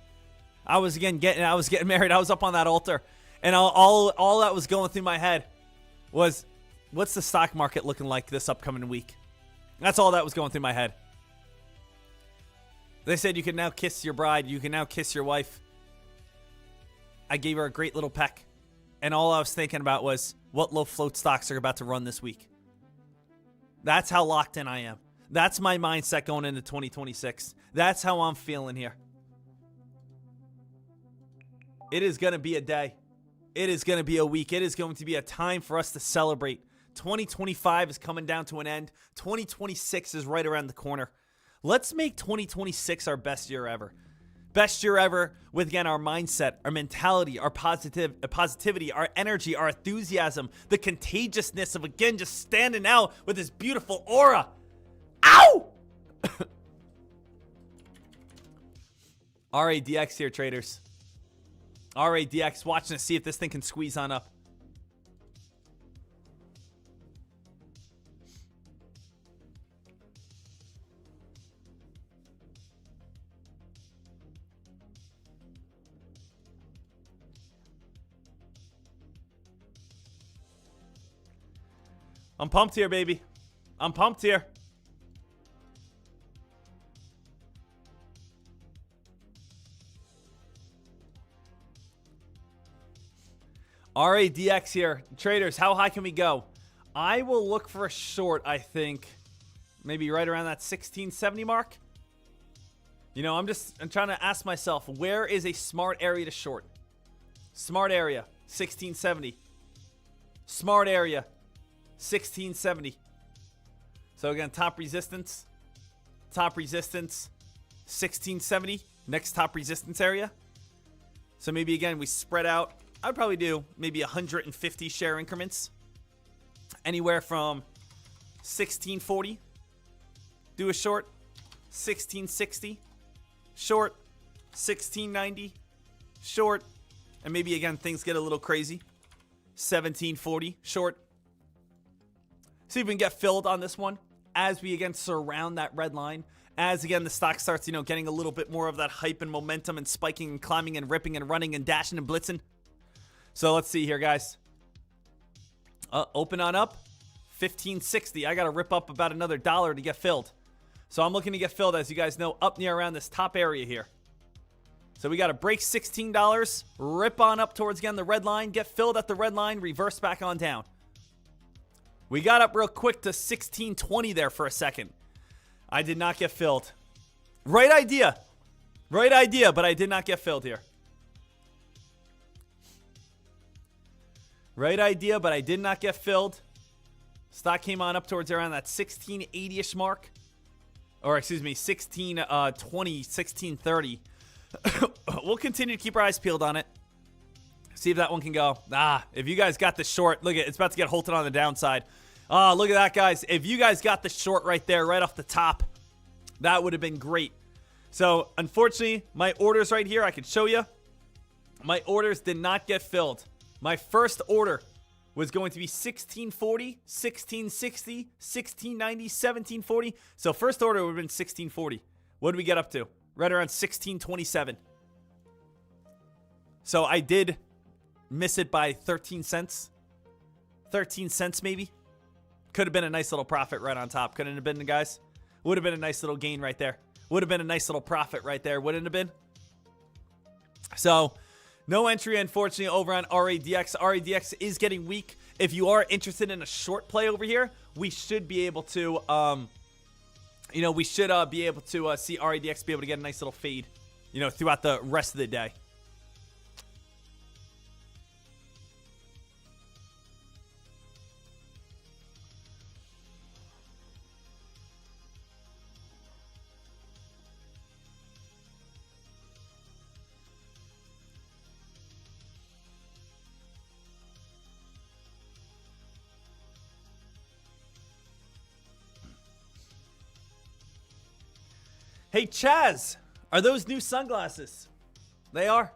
I was getting married. I was up on that altar. And all that was going through my head was, what's the stock market looking like this upcoming week? That's all that was going through my head. They said you can now kiss your bride. You can now kiss your wife. I gave her a great little peck. And all I was thinking about was what low float stocks are about to run this week. That's how locked in I am. That's my mindset going into 2026. That's how I'm feeling here. It is going to be a day. It is going to be a week. It is going to be a time for us to celebrate. 2025 is coming down to an end. 2026 is right around the corner. Let's make 2026 our best year ever. Best year ever with, again, our mindset, our mentality, our positivity, our energy, our enthusiasm, the contagiousness of, again, just standing out with this beautiful aura. Ow! RADX here, traders. RADX, watching to see if this thing can squeeze on up. I'm pumped here, baby. I'm pumped here. RADX here. Traders, how high can we go? I will look for a short, I think. Maybe right around that 1670 mark. You know, I'm trying to ask myself, where is a smart area to short? Smart area, 1670. Smart area, 1670. So again, top resistance, 1670. Next top resistance area. So maybe again, we spread out. I'd probably do maybe 150 share increments. Anywhere from 1640. Do a short, 1660. Short, 1690. Short, and maybe again, things get a little crazy. 1740. Short. See if we can get filled on this one as we again surround that red line. As again the stock starts, getting a little bit more of that hype and momentum and spiking and climbing and ripping and running and dashing and blitzing. So let's see here, guys. Open on up, 1560. I got to rip up about another $1 to get filled. So I'm looking to get filled, as you guys know, up near around this top area here. So we got to break $16, rip on up towards, again, the red line, get filled at the red line, reverse back on down. We got up real quick to 1620 there for a second. I did not get filled. Right idea. Right idea, but I did not get filled here. Right idea, but I did not get filled. Stock came on up towards around that 1680-ish mark. Or, excuse me, 1620, 1630. We'll continue to keep our eyes peeled on it. See if that one can go. If you guys got the short, look at it's about to get halted on the downside. Look at that, guys. If you guys got the short right there, right off the top, that would have been great. So, unfortunately, my orders right here, I can show you. My orders did not get filled. My first order was going to be 1640, 1660, 1690, 1740. So, first order would have been 1640. What did we get up to? Right around 1627. So, I did miss it by 13 cents. 13 cents, maybe. Could have been a nice little profit right on top. Couldn't it have been, guys? Would have been a nice little gain right there. Would have been a nice little profit right there. Wouldn't it have been? So, no entry, unfortunately, over on RADX. RADX is getting weak. If you are interested in a short play over here, we should be able to, we should be able to see RADX be able to get a nice little fade, throughout the rest of the day. Hey, Chaz, are those new sunglasses? They are.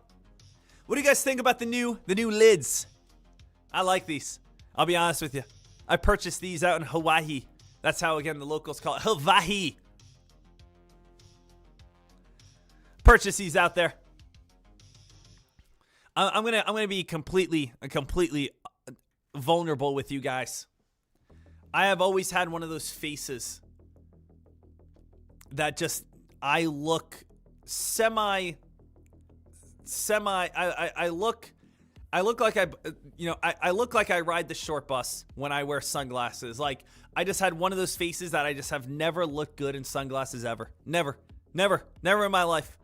What do you guys think about the new lids? I like these. I'll be honest with you. I purchased these out in Hawaii. That's how, again, the locals call it. Hawaii. Purchase these out there. I'm gonna be completely vulnerable with you guys. I have always had one of those faces that just I look I look like I look like I ride the short bus when I wear sunglasses. Like, I just had one of those faces that I just have never looked good in sunglasses ever. Never in my life.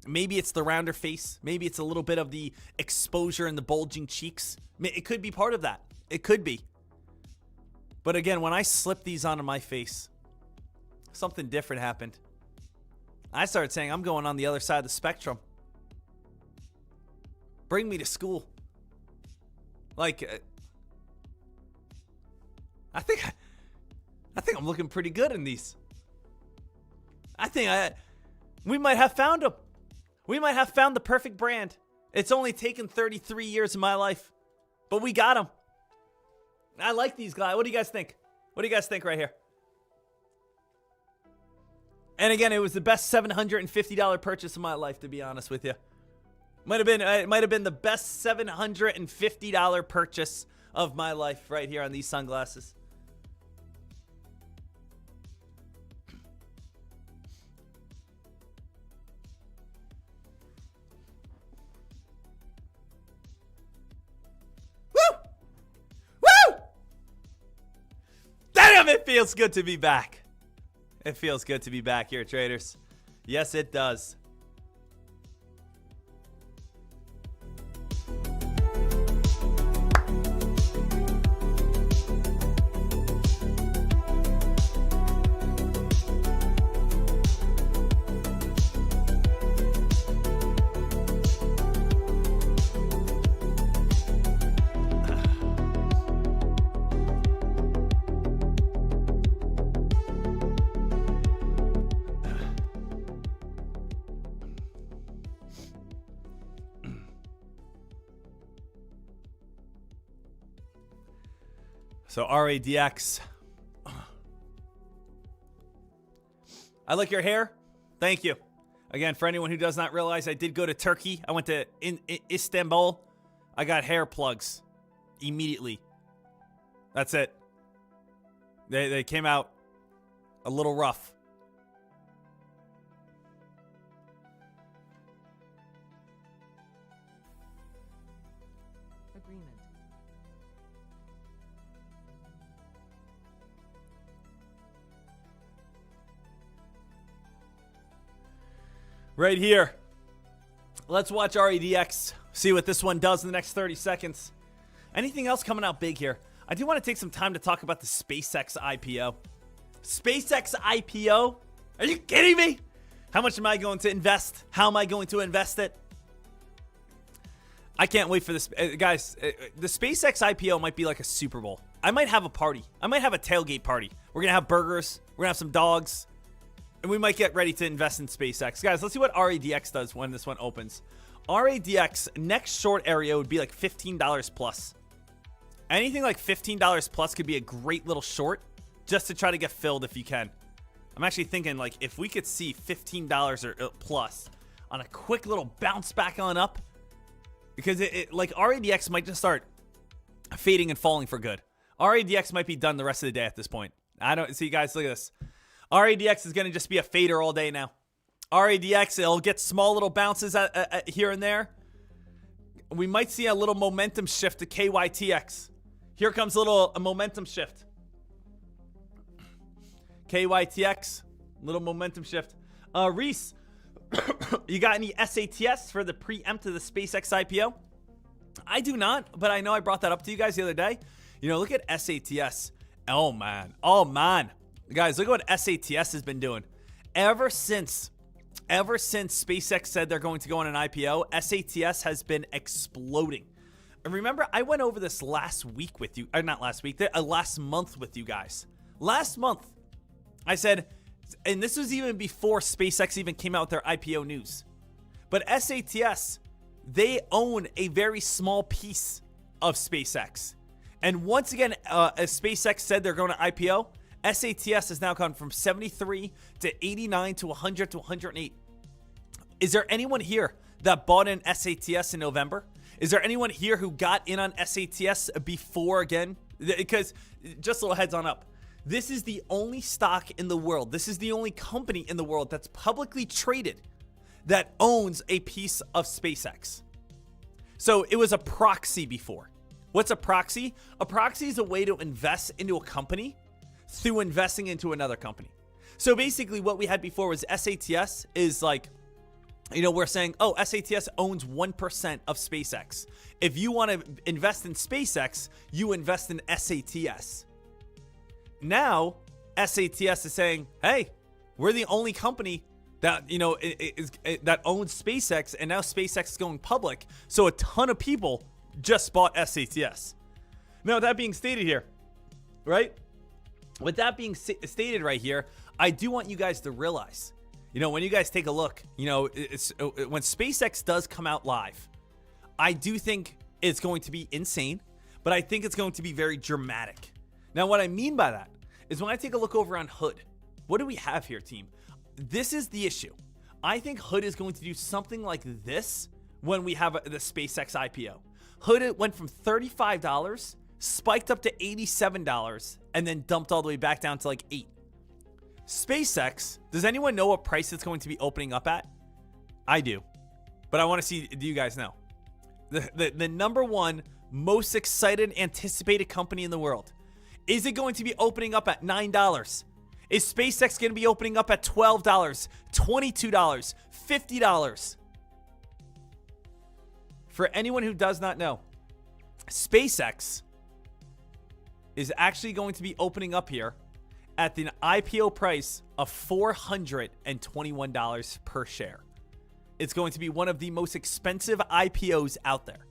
Maybe it's the rounder face. Maybe it's a little bit of the exposure and the bulging cheeks. It could be part of that. It could be. But again, when I slipped these onto my face, something different happened. I started saying, I'm going on the other side of the spectrum. Bring me to school. Like, I think I'm looking pretty good in these. We might have found them. We might have found the perfect brand. It's only taken 33 years of my life, but we got them. I like these guys. What do you guys think? What do you guys think right here? And again, it was the best $750 purchase of my life, to be honest with you. It might have been the best $750 purchase of my life right here on these sunglasses. Woo! Woo! Damn, it feels good to be back. It feels good to be back here, traders. Yes, it does. So RADX. I like your hair. Thank you. Again, for anyone who does not realize, I did go to Turkey. I went to Istanbul. I got hair plugs immediately. That's it. They came out a little rough. Agreement. right here. Let's watch RADX, see what this one does in the next 30 seconds. Anything else coming out big here? I do want to take some time to talk about the SpaceX IPO. SpaceX IPO? Are you kidding me? How much am I going to invest? How am I going to invest it? I can't wait for this. Guys, the SpaceX IPO might be like a Super Bowl. I might have a party. I might have a tailgate party. We're going to have burgers. We're going to have some dogs. And we might get ready to invest in SpaceX. Guys, let's see what RADX does when this one opens. RADX, next short area would be like $15 plus. Anything like $15 plus could be a great little short just to try to get filled if you can. I'm actually thinking like if we could see $15 or plus on a quick little bounce back on up, because it like RADX might just start fading and falling for good. RADX might be done the rest of the day at this point. I don't see, guys, look at this. RADX is going to just be a fader all day now. RADX, it'll get small little bounces here and there. We might see a little momentum shift to KYTX. Here comes a momentum shift. KYTX, little momentum shift. Reese, you got any SATS for the preempt to the SpaceX IPO? I do not, but I know I brought that up to you guys the other day. You know, look at SATS. Oh, man. Oh, man. Guys, look at what SATS has been doing. Ever since SpaceX said they're going to go on an IPO, SATS has been exploding. And remember, I went over this last week with you. Or not last week, last month with you guys. Last month, I said, and this was even before SpaceX even came out with their IPO news. But SATS, they own a very small piece of SpaceX. And once again, as SpaceX said they're going to IPO, SATS has now gone from 73 to 89 to 100 to 108. Is there anyone here that bought in SATS in November? Is there anyone here who got in on SATS before again? Because, just a little heads on up. This is the only stock in the world. This is the only company in the world that's publicly traded that owns a piece of SpaceX. So it was a proxy before. What's a proxy? A proxy is a way to invest into a company through investing into another company. So basically what we had before was SATS is like, you know, we're saying, oh, SATS owns 1% of SpaceX. If you want to invest in SpaceX, you invest in SATS. Now, SATS is saying, hey, we're the only company that, you know, that owns SpaceX, and now SpaceX is going public. So a ton of people just bought SATS. Now, that being stated here, right? With that being stated right here, I do want you guys to realize, you know, when you guys take a look, you know, when SpaceX does come out live, I do think it's going to be insane, but I think it's going to be very dramatic. Now, what I mean by that is when I take a look over on Hood, what do we have here, team? This is the issue. I think Hood is going to do something like this when we have the SpaceX IPO. Hood went from $35, spiked up to $87, and then dumped all the way back down to like $8. SpaceX, does anyone know what price it's going to be opening up at? I do, but I want to see, do you guys know? The number one most excited, anticipated company in the world. Is it going to be opening up at $9? Is SpaceX going to be opening up at $12, $22, $50? For anyone who does not know, SpaceX is actually going to be opening up here at the IPO price of $421 per share. It's going to be one of the most expensive IPOs out there.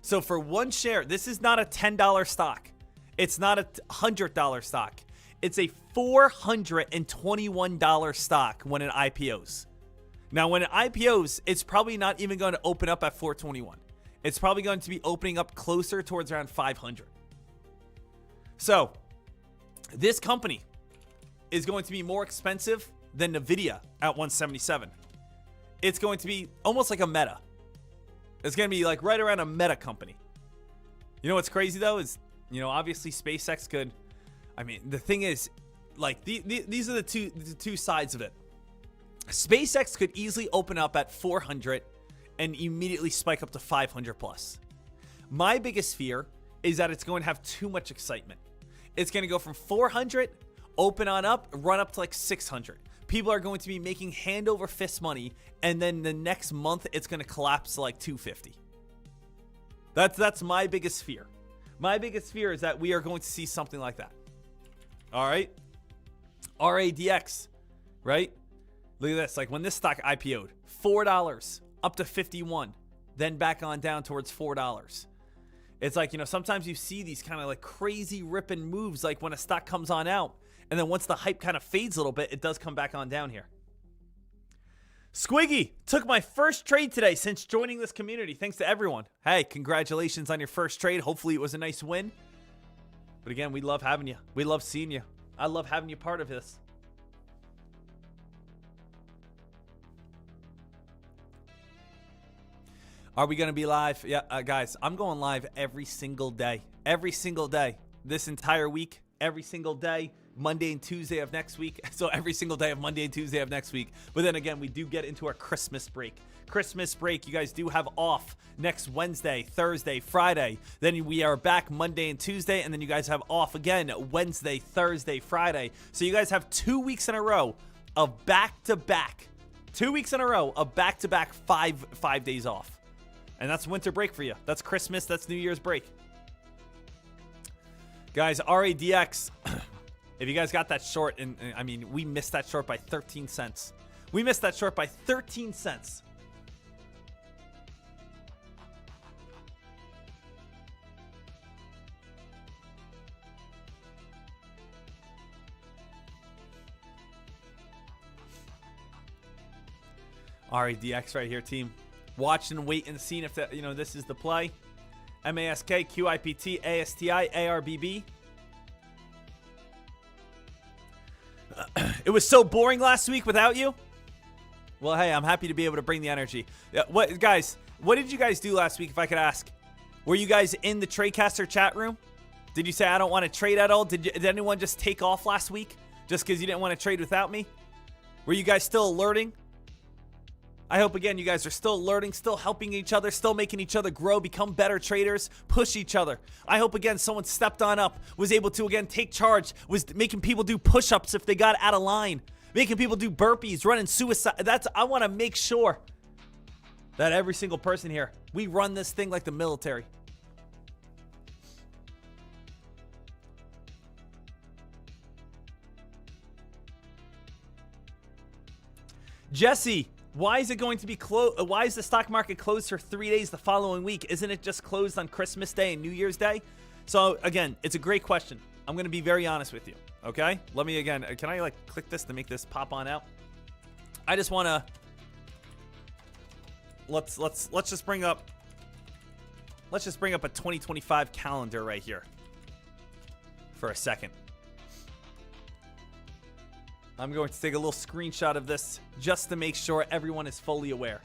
So for one share, this is not a $10 stock. It's not a $100 stock. It's a $421 stock when it IPOs. Now, when it IPOs, it's probably not even going to open up at $421. It's probably going to be opening up closer towards around $500. So, this company is going to be more expensive than Nvidia at $177. It's going to be almost like a Meta. It's going to be like right around a Meta company. You know what's crazy though is, you know, obviously SpaceX could. I mean, the thing is, like these are the two sides of it. SpaceX could easily open up at 400 and immediately spike up to 500 plus. My biggest fear is that it's going to have too much excitement. It's going to go from 400, open on up, run up to like 600. people are going to be making hand over fist money, and then the next month it's going to collapse to like 250. That's my biggest fear. My biggest fear is that we are going to see something like that. All right. RADX, right? Look at this. Like when this stock IPO'd, $4 up to 51, then back on down towards $4. It's like, sometimes you see these kind of like crazy ripping moves, like when a stock comes on out, and then once the hype kind of fades a little bit, it does come back on down here. Squiggy took my first trade today since joining this community. Thanks to everyone. Hey, congratulations on your first trade. Hopefully it was a nice win. But again, we love having you. We love seeing you. I love having you part of this. Are we going to be live? Yeah, guys, I'm going live every single day. Every single day. This entire week, every single day. Monday and Tuesday of next week. So every single day of Monday and Tuesday of next week. But then again, we do get into our Christmas break. Christmas break, you guys do have off next Wednesday, Thursday, Friday. Then we are back Monday and Tuesday. And then you guys have off again Wednesday, Thursday, Friday. So you guys have 2 weeks in a row of back-to-back. 2 weeks in a row of back-to-back five days off. And that's winter break for you. That's Christmas. That's New Year's break. Guys, RADX. If you guys got that short, and I mean, we missed that short by 13 cents. We missed that short by 13 cents. RADX right here, team. Watch and wait and see if that, this is the play. MASK, QIPT, ASTI, ARBB. It was so boring last week without you. Well, hey, I'm happy to be able to bring the energy. What did you guys do last week, if I could ask? Were you guys in the Tradecaster chat room? Did you say I don't want to trade at all? Did anyone just take off last week just because you didn't want to trade without me? Were you guys still alerting? I hope, again, you guys are still learning, still helping each other, still making each other grow, become better traders, push each other. I hope, again, someone stepped on up, was able to, again, take charge, was making people do push-ups if they got out of line, making people do burpees, running suicide. I want to make sure that every single person here, we run this thing like the military. Jesse. Why is it going to be closed? Why is the stock market closed for 3 days the following week? Isn't it just closed on Christmas Day and New Year's Day? So again, it's a great question. I'm going to be very honest with you. Okay? Let me again. Can I click this to make this pop on out? I just want to. Let's just bring up. Let's just bring up a 2025 calendar right here for a second. I'm going to take a little screenshot of this just to make sure everyone is fully aware.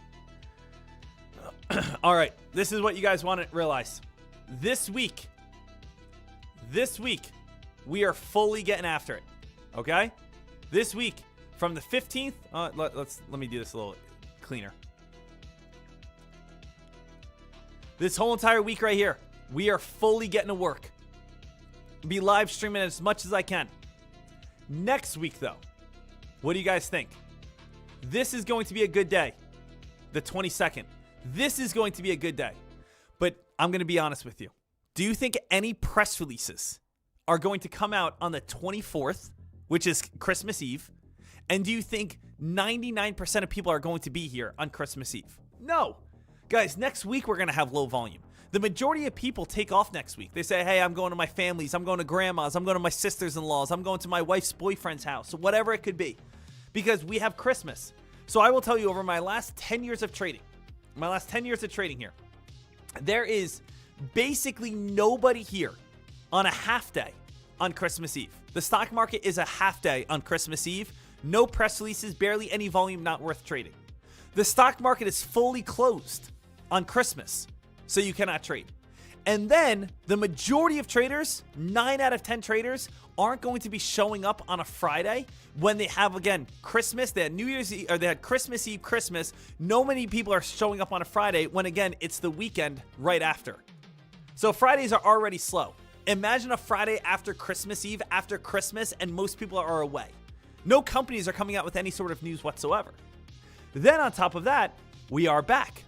All right, this is what you guys want to realize. This week, we are fully getting after it, okay? This week, from the 15th, let me do this a little cleaner. This whole entire week right here, we are fully getting to work. Be live streaming as much as I can. Next week, though, what do you guys think? This is going to be a good day. The 22nd. This is going to be a good day. But I'm going to be honest with you. Do you think any press releases are going to come out on the 24th, which is Christmas Eve? And do you think 99% of people are going to be here on Christmas Eve? No. Guys, next week we're going to have low volume. The majority of people take off next week. They say, hey, I'm going to my family's, I'm going to grandma's, I'm going to my sister's-in-law's, I'm going to my wife's boyfriend's house, whatever it could be, because we have Christmas. So I will tell you, over my last 10 years of trading, here, there is basically nobody here on a half day on Christmas Eve. The stock market is a half day on Christmas Eve. No press releases, barely any volume, not worth trading. The stock market is fully closed on Christmas. So you cannot trade. And then the majority of traders, 9 out of 10 traders, aren't going to be showing up on a Friday when they have, again, Christmas. They had New Year's Eve, or they had Christmas Eve, Christmas. No many people are showing up on a Friday when, again, it's the weekend right after. So Fridays are already slow. Imagine a Friday after Christmas Eve, after Christmas, and most people are away. No companies are coming out with any sort of news whatsoever. Then on top of that, we are back.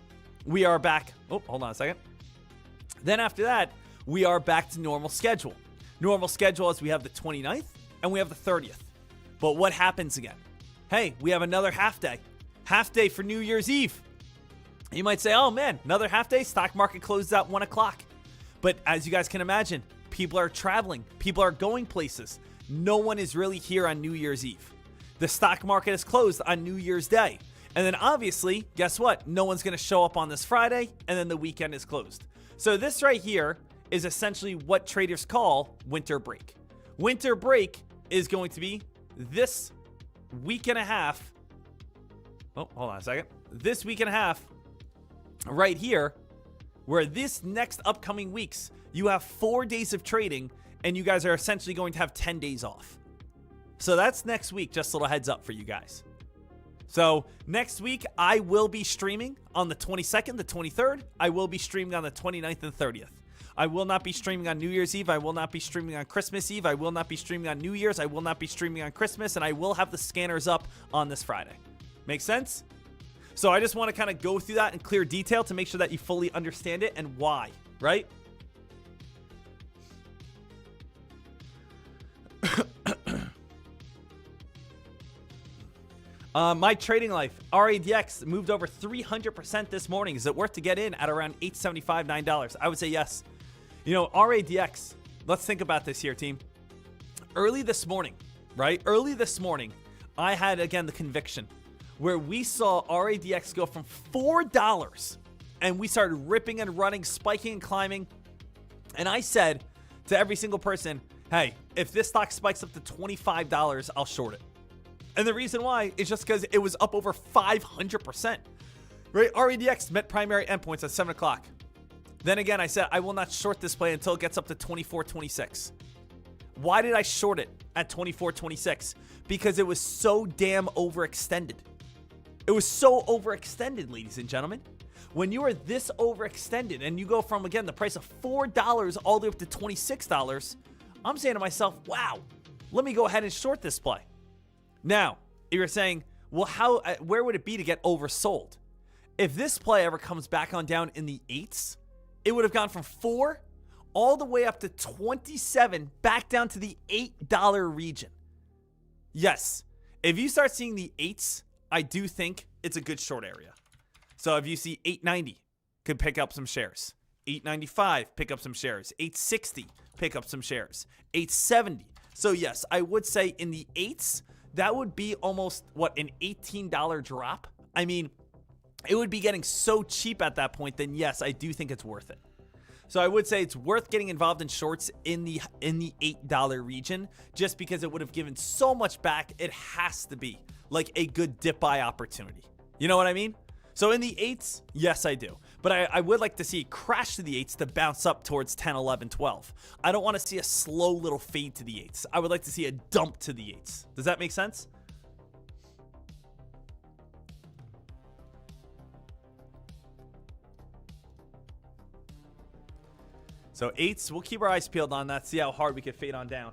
We are back. Oh, hold on a second. Then after that, we are back to normal schedule. Normal schedule is we have the 29th and we have the 30th. But what happens again? Hey, we have another half day. Half day for New Year's Eve. You might say, oh man, another half day? Stock market closes at 1 o'clock. But as you guys can imagine, people are traveling. People are going places. No one is really here on New Year's Eve. The stock market is closed on New Year's Day. And then obviously, guess what? No one's going to show up on this Friday, and then the weekend is closed. So this right here is essentially what traders call winter break. Winter break is going to be this week and a half. Oh, hold on a second. This week and a half right here, where this next upcoming weeks, you have 4 days of trading, and you guys are essentially going to have 10 days off. So that's next week, just a little heads up for you guys. So next week, I will be streaming on the 22nd, the 23rd. I will be streaming on the 29th and 30th. I will not be streaming on New Year's Eve. I will not be streaming on Christmas Eve. I will not be streaming on New Year's. I will not be streaming on Christmas. And I will have the scanners up on this Friday. Make sense? So I just want to kind of go through that in clear detail to make sure that you fully understand it and why, right? My trading life, RADX moved over 300% this morning. Is it worth to get in at around $8.75, $9? I would say yes. You know, RADX, let's think about this here, team. Early this morning, right? Early this morning, I had, again, the conviction where we saw RADX go from $4 and we started ripping and running, spiking and climbing. And I said to every single person, hey, if this stock spikes up to $25, I'll short it. And the reason why is just because it was up over 500%. Right? RADX met primary endpoints at 7 o'clock. Then again, I said I will not short this play until it gets up to 24.26. Why did I short it at 24.26? Because it was so damn overextended. It was so overextended, ladies and gentlemen. When you are this overextended and you go from, again, the price of $4 all the way up to $26, I'm saying to myself, wow, let me go ahead and short this play. Now, if you're saying, well, where would it be to get oversold? If this play ever comes back on down in the 8s, it would have gone from 4 all the way up to 27, back down to the $8 region. Yes, if you start seeing the 8s, I do think it's a good short area. So if you see 890, could pick up some shares. 895, pick up some shares. 860, pick up some shares. 870. So yes, I would say in the 8s, that would be almost, what, an $18 drop? I mean, it would be getting so cheap at that point, then yes, I do think it's worth it. So I would say it's worth getting involved in shorts in the $8 region, just because it would have given so much back. It has to be like a good dip buy opportunity. You know what I mean? So in the 8s, yes, I do. But I would like to see it crash to the 8s to bounce up towards 10, 11, 12. I don't want to see a slow little fade to the 8s. I would like to see a dump to the 8s. Does that make sense? So 8s, we'll keep our eyes peeled on that, see how hard we can fade on down.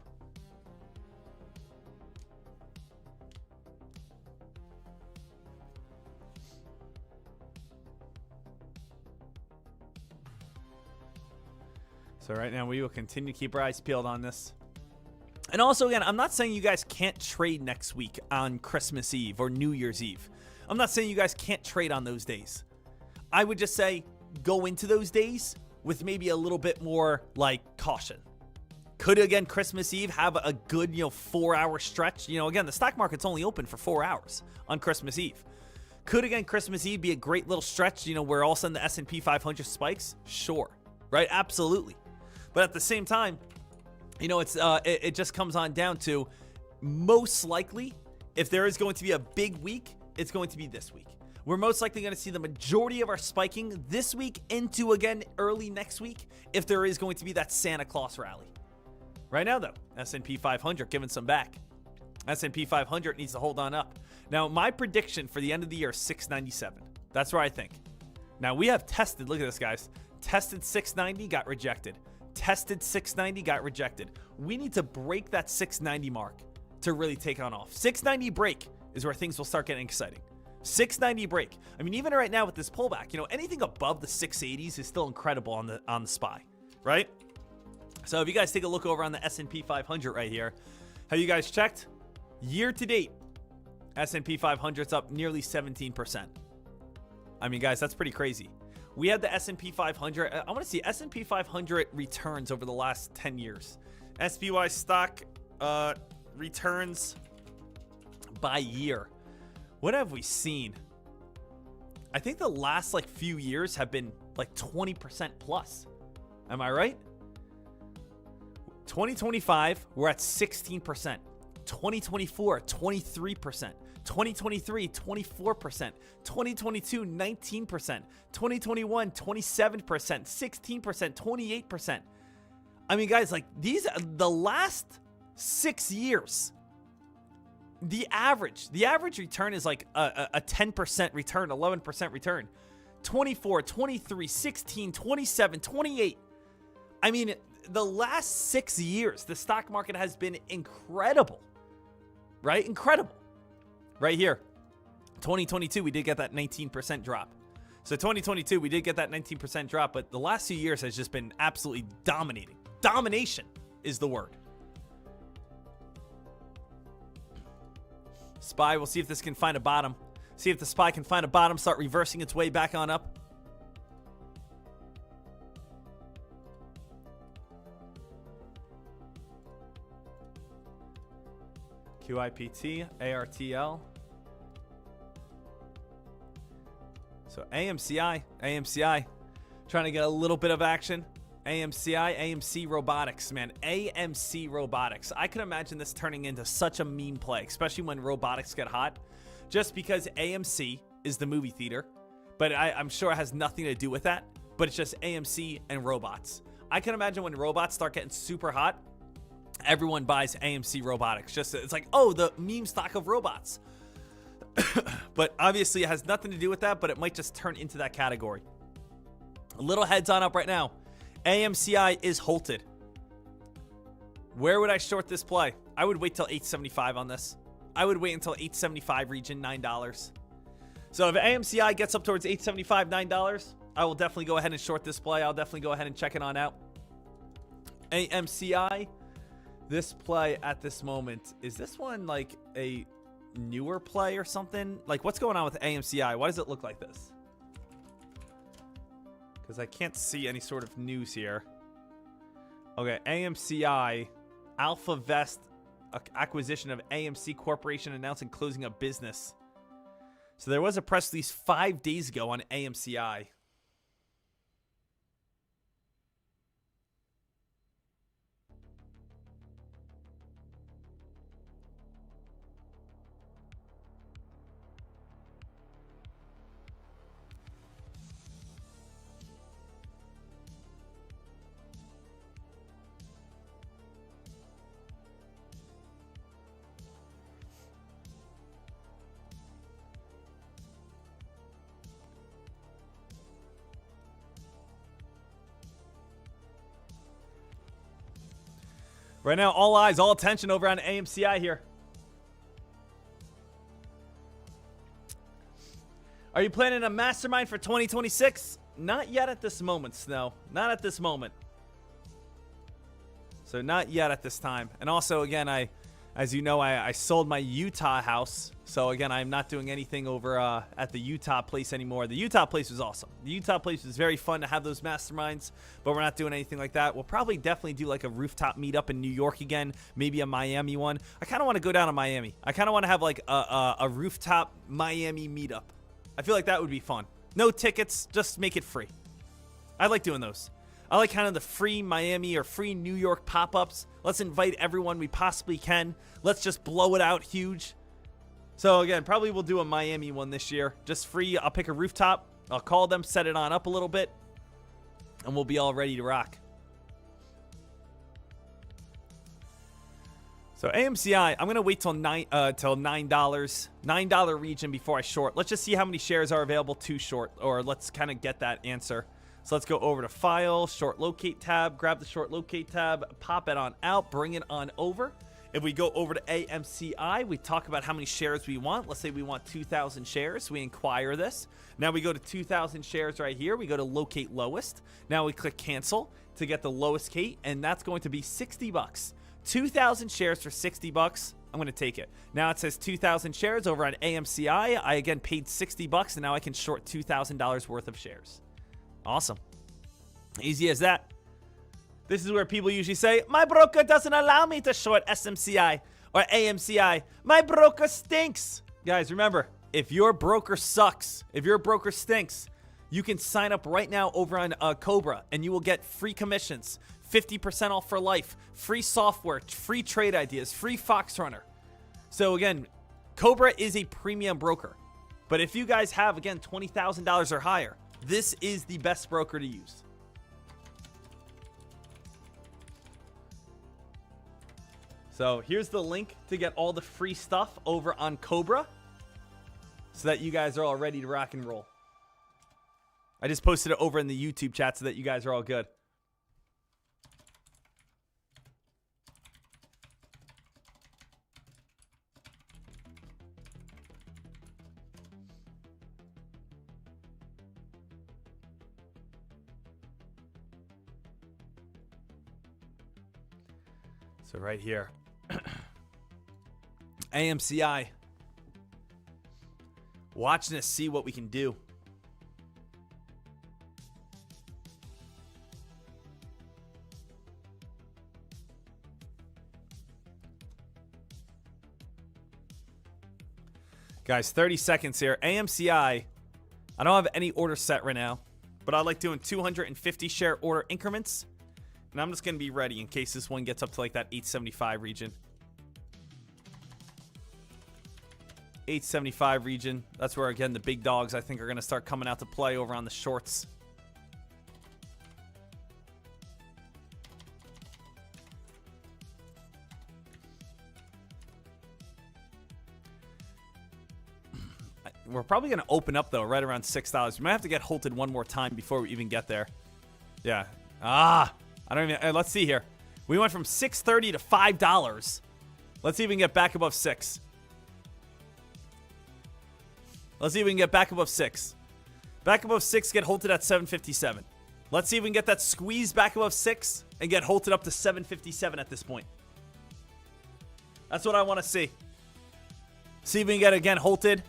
So right now we will continue to keep our eyes peeled on this. And also, again, I'm not saying you guys can't trade next week on Christmas Eve or New Year's Eve. I'm not saying you guys can't trade on those days. I would just say go into those days with maybe a little bit more like caution. Could, again, Christmas Eve have a good, 4-hour stretch? Again, the stock market's only open for 4 hours on Christmas Eve. Could, again, Christmas Eve be a great little stretch, where all of a sudden the S&P 500 spikes? Sure. Right? Absolutely. But at the same time, it just comes on down to, most likely, if there is going to be a big week, it's going to be this week. We're most likely going to see the majority of our spiking this week into, again, early next week, if there is going to be that Santa Claus rally. Right now, though, S&P 500 giving some back. S&P 500 needs to hold on up. Now, my prediction for the end of the year is 697. That's where I think. Now, we have tested, look at this, guys. Tested 690, got rejected. Tested 690, got rejected. We need to break that 690 mark to really take on off. 690 break is where things will start getting exciting. 690 break. I mean, even right now with this pullback, anything above the 680s is still incredible on the SPY, right? So if you guys take a look over on the S&P 500 right here, have you guys checked? Year to date, S&P 500's up nearly 17%. I mean, guys, that's pretty crazy. We had the S&P 500. I want to see S&P 500 returns over the last 10 years. SPY stock returns by year. What have we seen? I think the last few years have been 20% plus. Am I right? 2025, we're at 16%. 2024, 23%. 2023, 24%. 2022, 19%. 2021, 27%. 16%, 28%. I mean, guys, the last 6 years, the average return is a 10% return, 11% return. 24, 23, 16, 27, 28. I mean, the last 6 years, the stock market has been incredible, right? Incredible. Right here, 2022, we did get that 19% drop. So 2022, we did get that 19% drop, but the last few years has just been absolutely dominating. Domination is the word. SPY, we'll see if this can find a bottom. See if the SPY can find a bottom, start reversing its way back on up. QIPT, ARTL. So AMCI, trying to get a little bit of action. AMC Robotics, man. AMC Robotics. I can imagine this turning into such a meme play, especially when robotics get hot. Just because AMC is the movie theater, but I'm sure it has nothing to do with that. But it's just AMC and robots. I can imagine when robots start getting super hot, everyone buys AMC Robotics. It's like, oh, the meme stock of robots. But obviously it has nothing to do with that, but it might just turn into that category. A little heads on up right now. AMCI is halted. Where would I short this play? I would wait till 875 on this. I would wait until 875 region, $9. So if AMCI gets up towards 875, $9, I will definitely go ahead and short this play. I'll definitely go ahead and check it on out. AMCI, this play at this moment, is this one like a newer play or something? Like, what's going on with AMCI? Why does it look like this? Because I can't see any sort of news here. Okay, AMCI, Alpha Vest acquisition of AMC Corporation announcing closing of business. So there was a press release 5 days ago on AMCI. Right now, all eyes, all attention over on AMCI here. Are you planning a mastermind for 2026? Not yet at this moment, Snow. Not at this moment. So not yet at this time. And also, again, as you know, I sold my Utah house. So again, I'm not doing anything over at the Utah place anymore. The Utah place was awesome. The Utah place was very fun to have those masterminds, but we're not doing anything like that. We'll probably definitely do like a rooftop meetup in New York again, maybe a Miami one. I kind of want to go down to Miami. I kind of want to have like a rooftop Miami meetup. I feel like that would be fun. No tickets, just make it free. I like doing those. I like kind of the free Miami or free New York pop-ups. Let's invite everyone we possibly can. Let's just blow it out huge. So again, probably we'll do a Miami one this year. Just free. I'll pick a rooftop. I'll call them, set it on up a little bit, and we'll be all ready to rock. So AMCI, I'm gonna wait till $9, $9 region before I short. Let's just see how many shares are available to short, or let's kind of get that answer. So let's go over to File, Short Locate tab, grab the Short Locate tab, pop it on out, bring it on over. If we go over to AMCI, we talk about how many shares we want. Let's say we want 2,000 shares. We inquire this. Now we go to 2,000 shares right here. We go to locate lowest. Now we click cancel to get the lowest Kate, and that's going to be 60 bucks. 2,000 shares for 60 bucks. I'm going to take it. Now it says 2,000 shares over on AMCI. I again paid 60 bucks, and now I can short $2,000 worth of shares. Awesome. Easy as that. This is where people usually say, my broker doesn't allow me to short SMCI or AMCI. My broker stinks. Guys, remember, if your broker sucks, if your broker stinks, you can sign up right now over on Cobra, and you will get free commissions, 50% off for life, free software, free trade ideas, free Fox Runner. So again, Cobra is a premium broker. But if you guys have, again, $20,000 or higher, this is the best broker to use. So here's the link to get all the free stuff over on Cobra so that you guys are all ready to rock and roll. I just posted it over in the YouTube chat so that you guys are all good. So right here, AMCI, watching us see what we can do. Guys, 30 seconds here. AMCI, I don't have any order set right now, but I like doing 250 share order increments. And I'm just going to be ready in case this one gets up to like that 875 region. 875 region. That's where, again, the big dogs, I think, are going to start coming out to play over on the shorts. We're probably going to open up, though, right around $6. We might have to get halted one more time before we even get there. Yeah. I don't even. Let's see here. We went from $6.30 to $5. Let's see if we can get back above 6. Let's see if we can get back above 6. Back above 6, get halted at 757. Let's see if we can get that squeeze back above 6 and get halted up to 757 at this point. That's what I want to see. See if we can get, again, halted.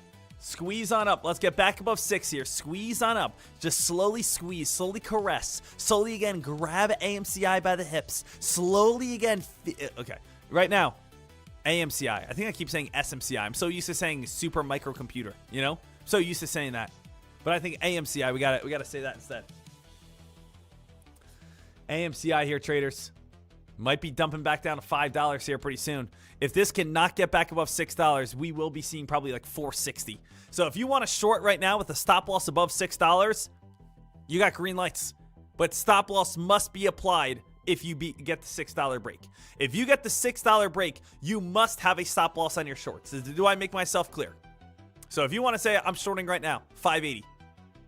Squeeze on up. Let's get back above 6 here. Squeeze on up. Just slowly squeeze. Slowly caress. Slowly again grab AMCI by the hips. Slowly again. Okay. Right now, AMCI. I think I keep saying SMCI. I'm so used to saying super microcomputer. You know? I'm so used to saying that. But I think AMCI, we gotta say that instead. AMCI here, traders. Might be dumping back down to $5 here pretty soon. If this cannot get back above $6, we will be seeing probably like $4.60. So if you want to short right now with a stop loss above $6, you got green lights. But stop loss must be applied if you get the $6 break. If you get the $6 break, you must have a stop loss on your shorts. Do I make myself clear? So if you want to say I'm shorting right now, 580,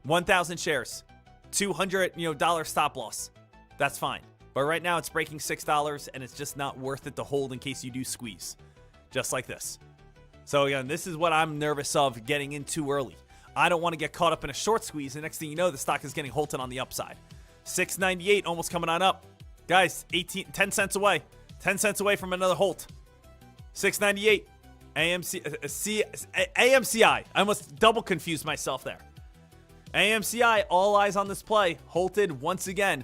1,000 shares, $200 stop loss, that's fine. But right now it's breaking $6 and it's just not worth it to hold in case you do squeeze. Just like this. So again, this is what I'm nervous of getting in too early. I don't want to get caught up in a short squeeze. The next thing you know, the stock is getting halted on the upside. 698 almost coming on up. Guys, 10 cents away. 10 cents away from another halt. 698. AMCI. I almost double confused myself there. AMCI, all eyes on this play. Halted once again.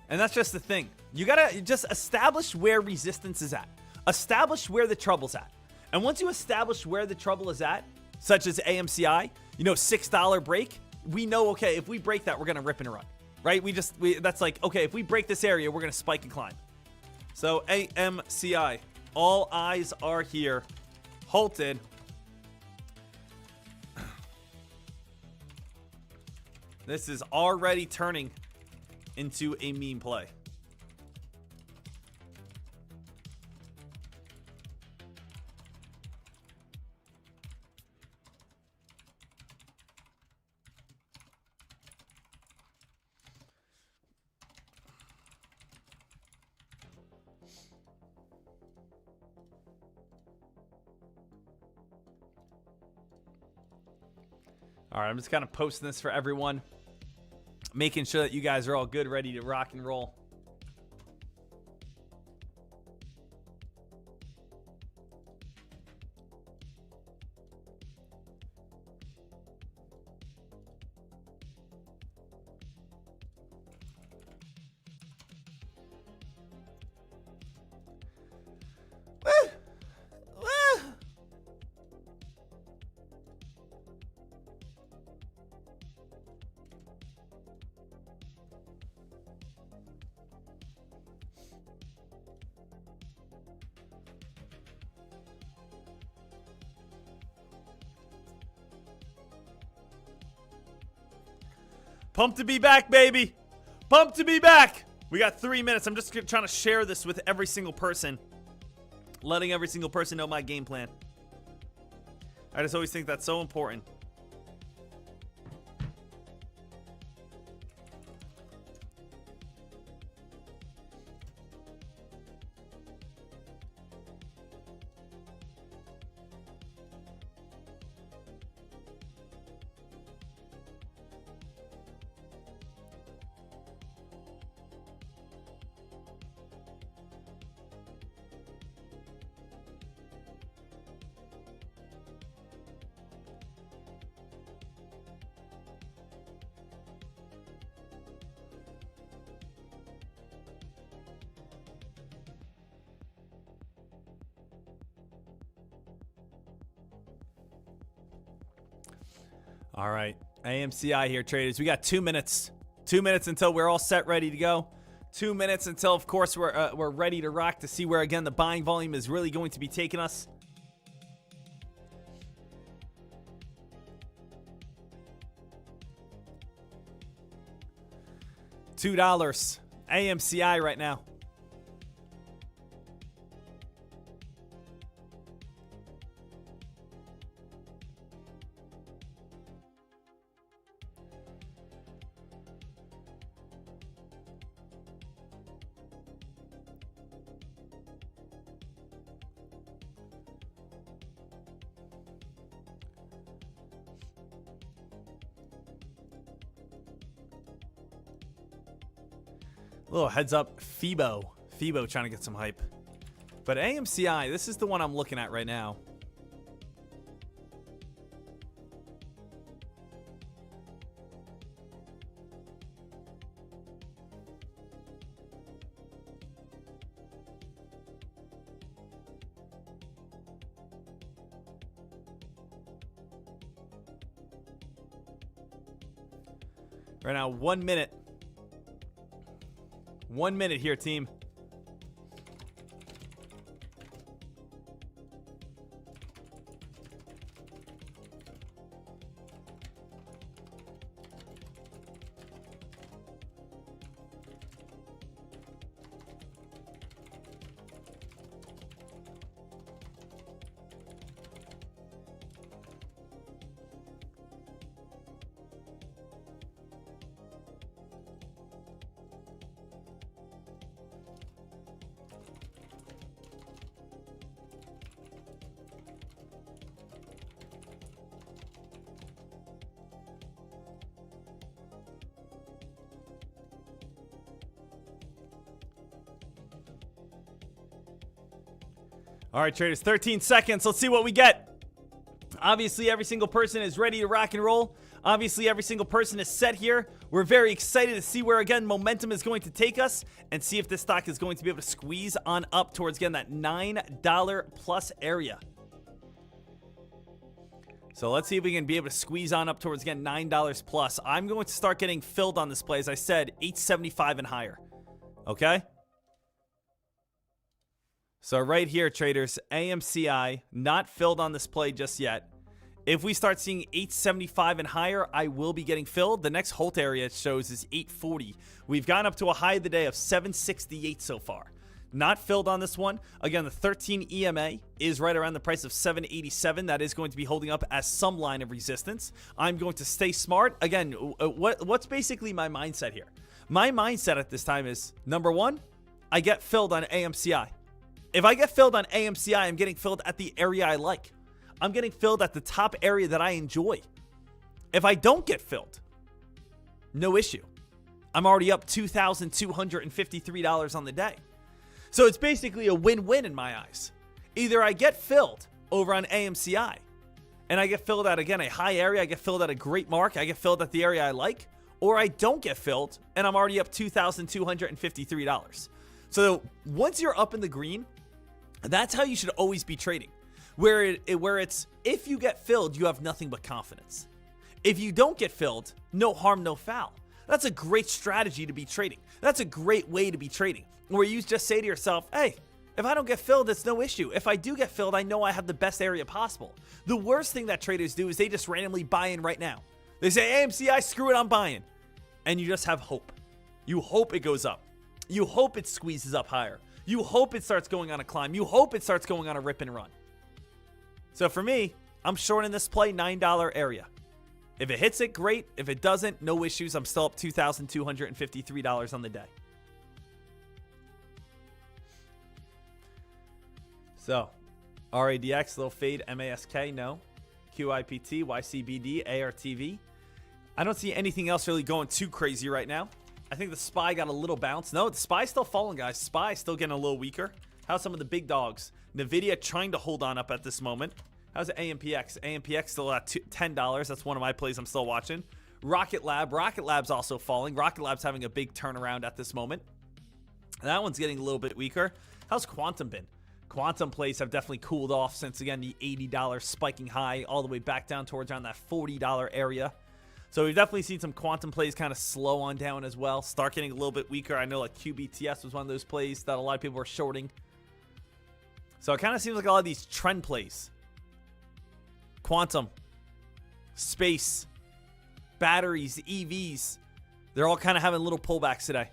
And that's just the thing. You gotta just establish where resistance is at. Establish where the trouble's at. And once you establish where the trouble is at, such as AMCI, $6 break, we know, okay, if we break that, we're gonna rip and run, right? That's like, okay, if we break this area, we're gonna spike and climb. So AMCI, all eyes are here, halted. This is already turning into a meme play. All right, I'm just kind of posting this for everyone, making sure that you guys are all good, ready to rock and roll. Pumped to be back, baby. Pumped to be back. We got 3 minutes. I'm just trying to share this with every single person. Letting every single person know my game plan. I just always think that's so important. All right, AMCI here, traders. We got 2 minutes. 2 minutes until we're all set, ready to go. 2 minutes until, of course, we're ready to rock to see where, again, the buying volume is really going to be taking us. $2 AMCI right now. Little heads up, Fibo trying to get some hype. But AMCI, this is the one I'm looking at right now. Right now, 1 minute. 1 minute here, team. All right, traders, 13 seconds. Let's see what we get. Obviously, every single person is ready to rock and roll. Obviously, every single person is set here. We're very excited to see where, again, momentum is going to take us and see if this stock is going to be able to squeeze on up towards, again, that $9 plus area. So let's see if we can be able to squeeze on up towards, again, $9 plus. I'm going to start getting filled on this play. As I said, $8.75 and higher. Okay? So right here, traders, AMCI, not filled on this play just yet. If we start seeing $8.75 and higher, I will be getting filled. The next Holt area it shows is $8.40. We've gone up to a high of the day of $7.68 so far. Not filled on this one. Again, the 13 EMA is right around the price of $7.87. That is going to be holding up as some line of resistance. I'm going to stay smart. Again, what's basically my mindset here? My mindset at this time is, number one, I get filled on AMCI. If I get filled on AMCI, I'm getting filled at the area I like. I'm getting filled at the top area that I enjoy. If I don't get filled, no issue. I'm already up $2,253 on the day. So it's basically a win-win in my eyes. Either I get filled over on AMCI, and I get filled at, again, a high area, I get filled at a great mark, I get filled at the area I like, or I don't get filled, and I'm already up $2,253. So once you're up in the green, that's how you should always be trading. Where it's, if you get filled, you have nothing but confidence. If you don't get filled, no harm, no foul. That's a great strategy to be trading. That's a great way to be trading, where you just say to yourself, hey, if I don't get filled, it's no issue. If I do get filled, I know I have the best area possible. The worst thing that traders do is they just randomly buy in right now. They say, AMCI, screw it, I'm buying. And you just have hope. You hope it goes up. You hope it squeezes up higher. You hope it starts going on a climb. You hope it starts going on a rip and run. So for me, I'm shorting this play $9 area. If it hits it, great. If it doesn't, no issues. I'm still up $2,253 on the day. So, RADX, little fade, MASK, no. QIPT, YCBD, ARTV. I don't see anything else really going too crazy right now. I think the SPY got a little bounce. No, the SPY's still falling, guys. SPY still getting a little weaker. How's some of the big dogs? NVIDIA trying to hold on up at this moment. How's the AMPX? AMPX still at $10. That's one of my plays I'm still watching. Rocket Lab. Rocket Lab's also falling. Rocket Lab's having a big turnaround at this moment. That one's getting a little bit weaker. How's Quantum been? Quantum plays have definitely cooled off since, again, the $80 spiking high all the way back down towards around that $40 area. So we've definitely seen some Quantum plays kind of slow on down as well. Start getting a little bit weaker. I know like QBTS was one of those plays that a lot of people were shorting. So it kind of seems like a lot of these trend plays. Quantum, space, batteries, EVs, they're all kind of having little pullbacks today.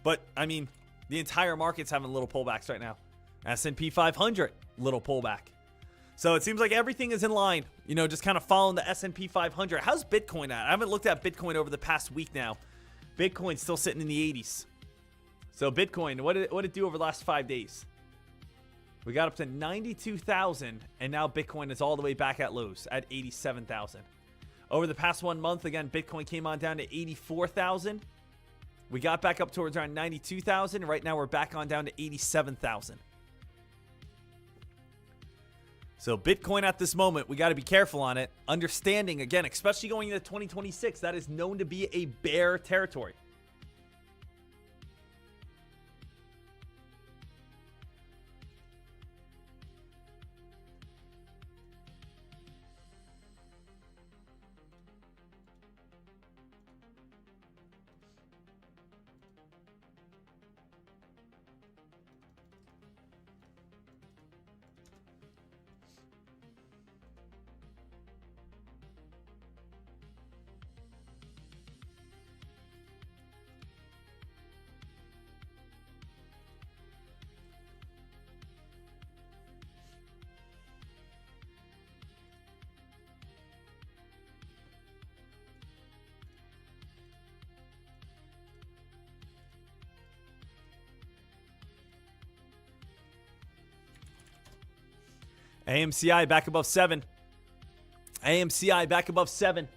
But, I mean, the entire market's having little pullbacks right now. S&P 500, little pullback. So it seems like everything is in line, you know, just kind of following the S&P 500. How's Bitcoin at? I haven't looked at Bitcoin over the past week now. Bitcoin's still sitting in the 80s. So Bitcoin, what did it do over the last 5 days? We got up to 92,000, and now Bitcoin is all the way back at lows at 87,000. Over the past 1 month, again, Bitcoin came on down to 84,000. We got back up towards around 92,000. Right now, we're back on down to 87,000. So Bitcoin at this moment, we got to be careful on it. Understanding, again, especially going into 2026, that is known to be a bear territory. AMCI back above 7. AMCI back above 7.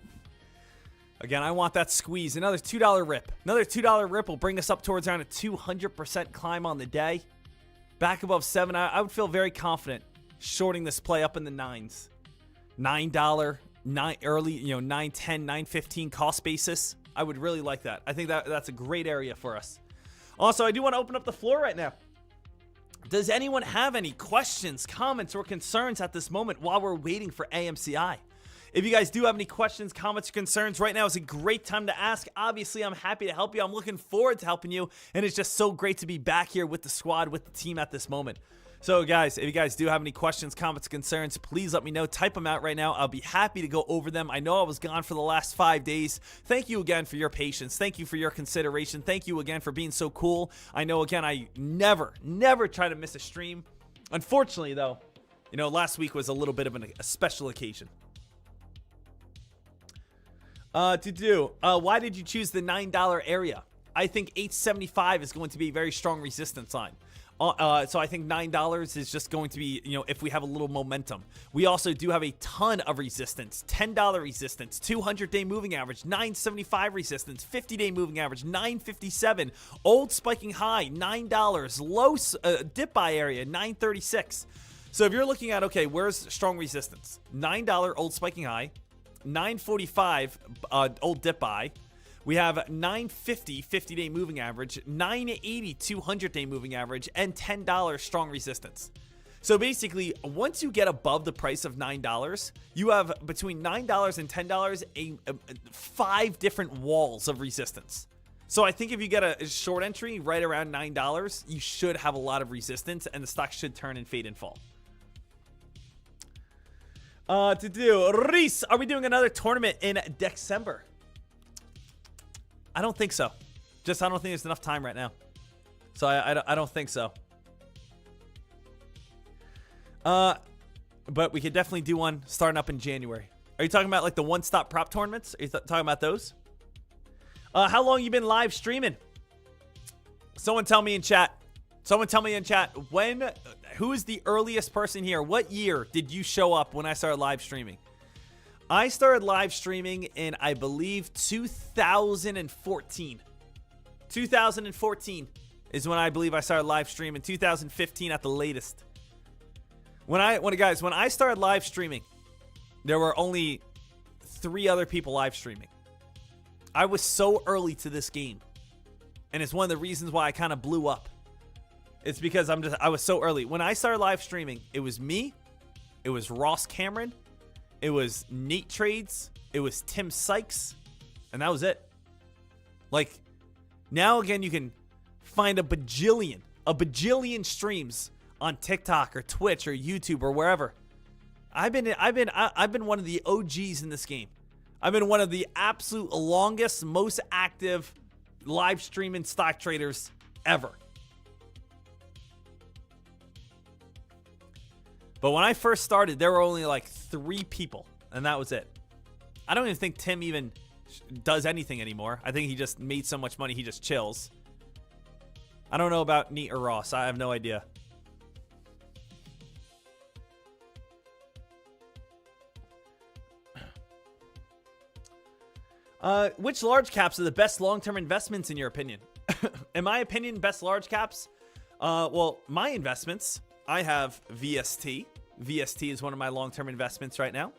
Again, I want that squeeze. Another $2 rip. Another $2 rip will bring us up towards around a 200% climb on the day. Back above 7. I would feel very confident shorting this play up in the 9s. $9, early, you know, 9.10, 9.15 cost basis. I would really like that. I think that's a great area for us. Also, I do want to open up the floor right now. Does anyone have any questions, comments, or concerns at this moment while we're waiting for AMCI? If you guys do have any questions, comments, or concerns, right now is a great time to ask. Obviously, I'm happy to help you. I'm looking forward to helping you, and it's just so great to be back here with the squad, with the team at this moment. So, guys, if you guys do have any questions, comments, concerns, please let me know. Type them out right now. I'll be happy to go over them. I know I was gone for the last 5 days. Thank you again for your patience. Thank you for your consideration. Thank you again for being so cool. I know, again, I never try to miss a stream. Unfortunately, though, you know, last week was a little bit of a special occasion. Why did you choose the $9 area? I think 875 is going to be a very strong resistance line. So I think $9 is just going to be, if we have a little momentum. We also do have a ton of resistance. $10 resistance, 200-day moving average, 975 resistance, 50-day moving average, 957. Old spiking high, $9. Low dip buy area, 936. So if you're looking at, okay, where's strong resistance? $9 old spiking high, 945 old dip buy. We have 950 50-day moving average, 980 200-day moving average, and $10 strong resistance. So basically, once you get above the price of $9, you have between $9 and $10 5 different walls of resistance. So I think if you get a short entry right around $9, you should have a lot of resistance, and the stock should turn and fade and fall. Reese, are we doing another tournament in December? I don't think so. I don't think there's enough time right now. So I don't think so. But we could definitely do one starting up in January. Are you talking about like the one-stop prop tournaments? Are you talking about those? How long you been live streaming? Someone tell me in chat. Who is the earliest person here? What year did you show up when I started live streaming? I started live streaming in, I believe, 2014. 2014 is when I believe I started live streaming. 2015 at the latest. When I started live streaming, there were only 3 other people live streaming. I was so early to this game. And it's one of the reasons why I kind of blew up. It's because I was so early. When I started live streaming, it was me, it was Ross Cameron, it was Nate Trades, it was Tim Sykes, and that was it. Like, now again, you can find a bajillion streams on TikTok or Twitch or YouTube or wherever. I've been one of the OGs in this game. I've been one of the absolute longest, most active live streaming stock traders ever. But when I first started, there were only like 3 people, and that was it. I don't even think Tim even does anything anymore. I think he just made so much money, he just chills. I don't know about Neat or Ross. I have no idea. Which large caps are the best long-term investments in your opinion? In my opinion, best large caps? Well, my investments, I have VST. VST is one of my long-term investments right now.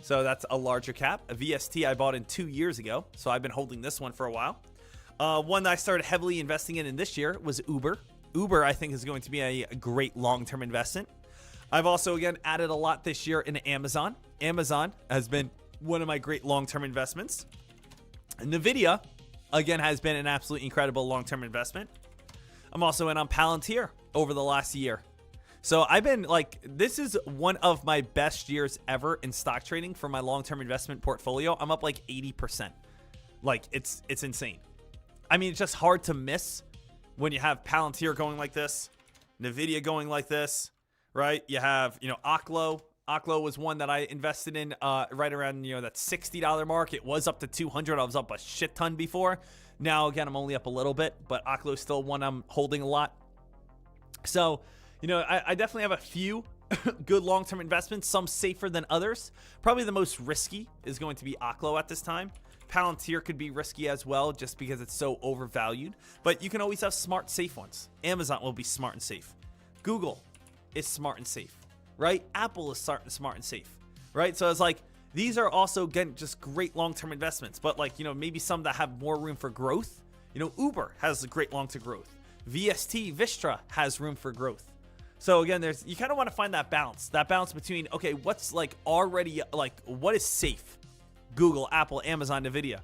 So that's a larger cap. A VST I bought in 2 years ago. So I've been holding this one for a while. One that I started heavily investing in this year was Uber. Uber, I think, is going to be a great long-term investment. I've also, again, added a lot this year in Amazon. Amazon has been one of my great long-term investments. NVIDIA, again, has been an absolutely incredible long-term investment. I'm also in on Palantir over the last year. So I've been like, this is one of my best years ever in stock trading for my long-term investment portfolio. I'm up like 80%. Like, it's insane. I mean, it's just hard to miss when you have Palantir going like this, NVIDIA going like this, right? You have, Oklo. Oklo was one that I invested in right around, that $60 mark. It was up to 200. I was up a shit ton before. Now, again, I'm only up a little bit, but Oklo is still one I'm holding a lot. So, I definitely have a few good long-term investments, some safer than others. Probably the most risky is going to be Oklo at this time. Palantir could be risky as well just because it's so overvalued. But you can always have smart, safe ones. Amazon will be smart and safe. Google is smart and safe, right? Apple is smart and safe, right? So it's like, these are also, again, just great long-term investments. But like, maybe some that have more room for growth. Uber has a great long-term growth. VST, Vistra has room for growth. So again, you kind of want to find that balance between, okay, what's like already, like what is safe? Google, Apple, Amazon, NVIDIA.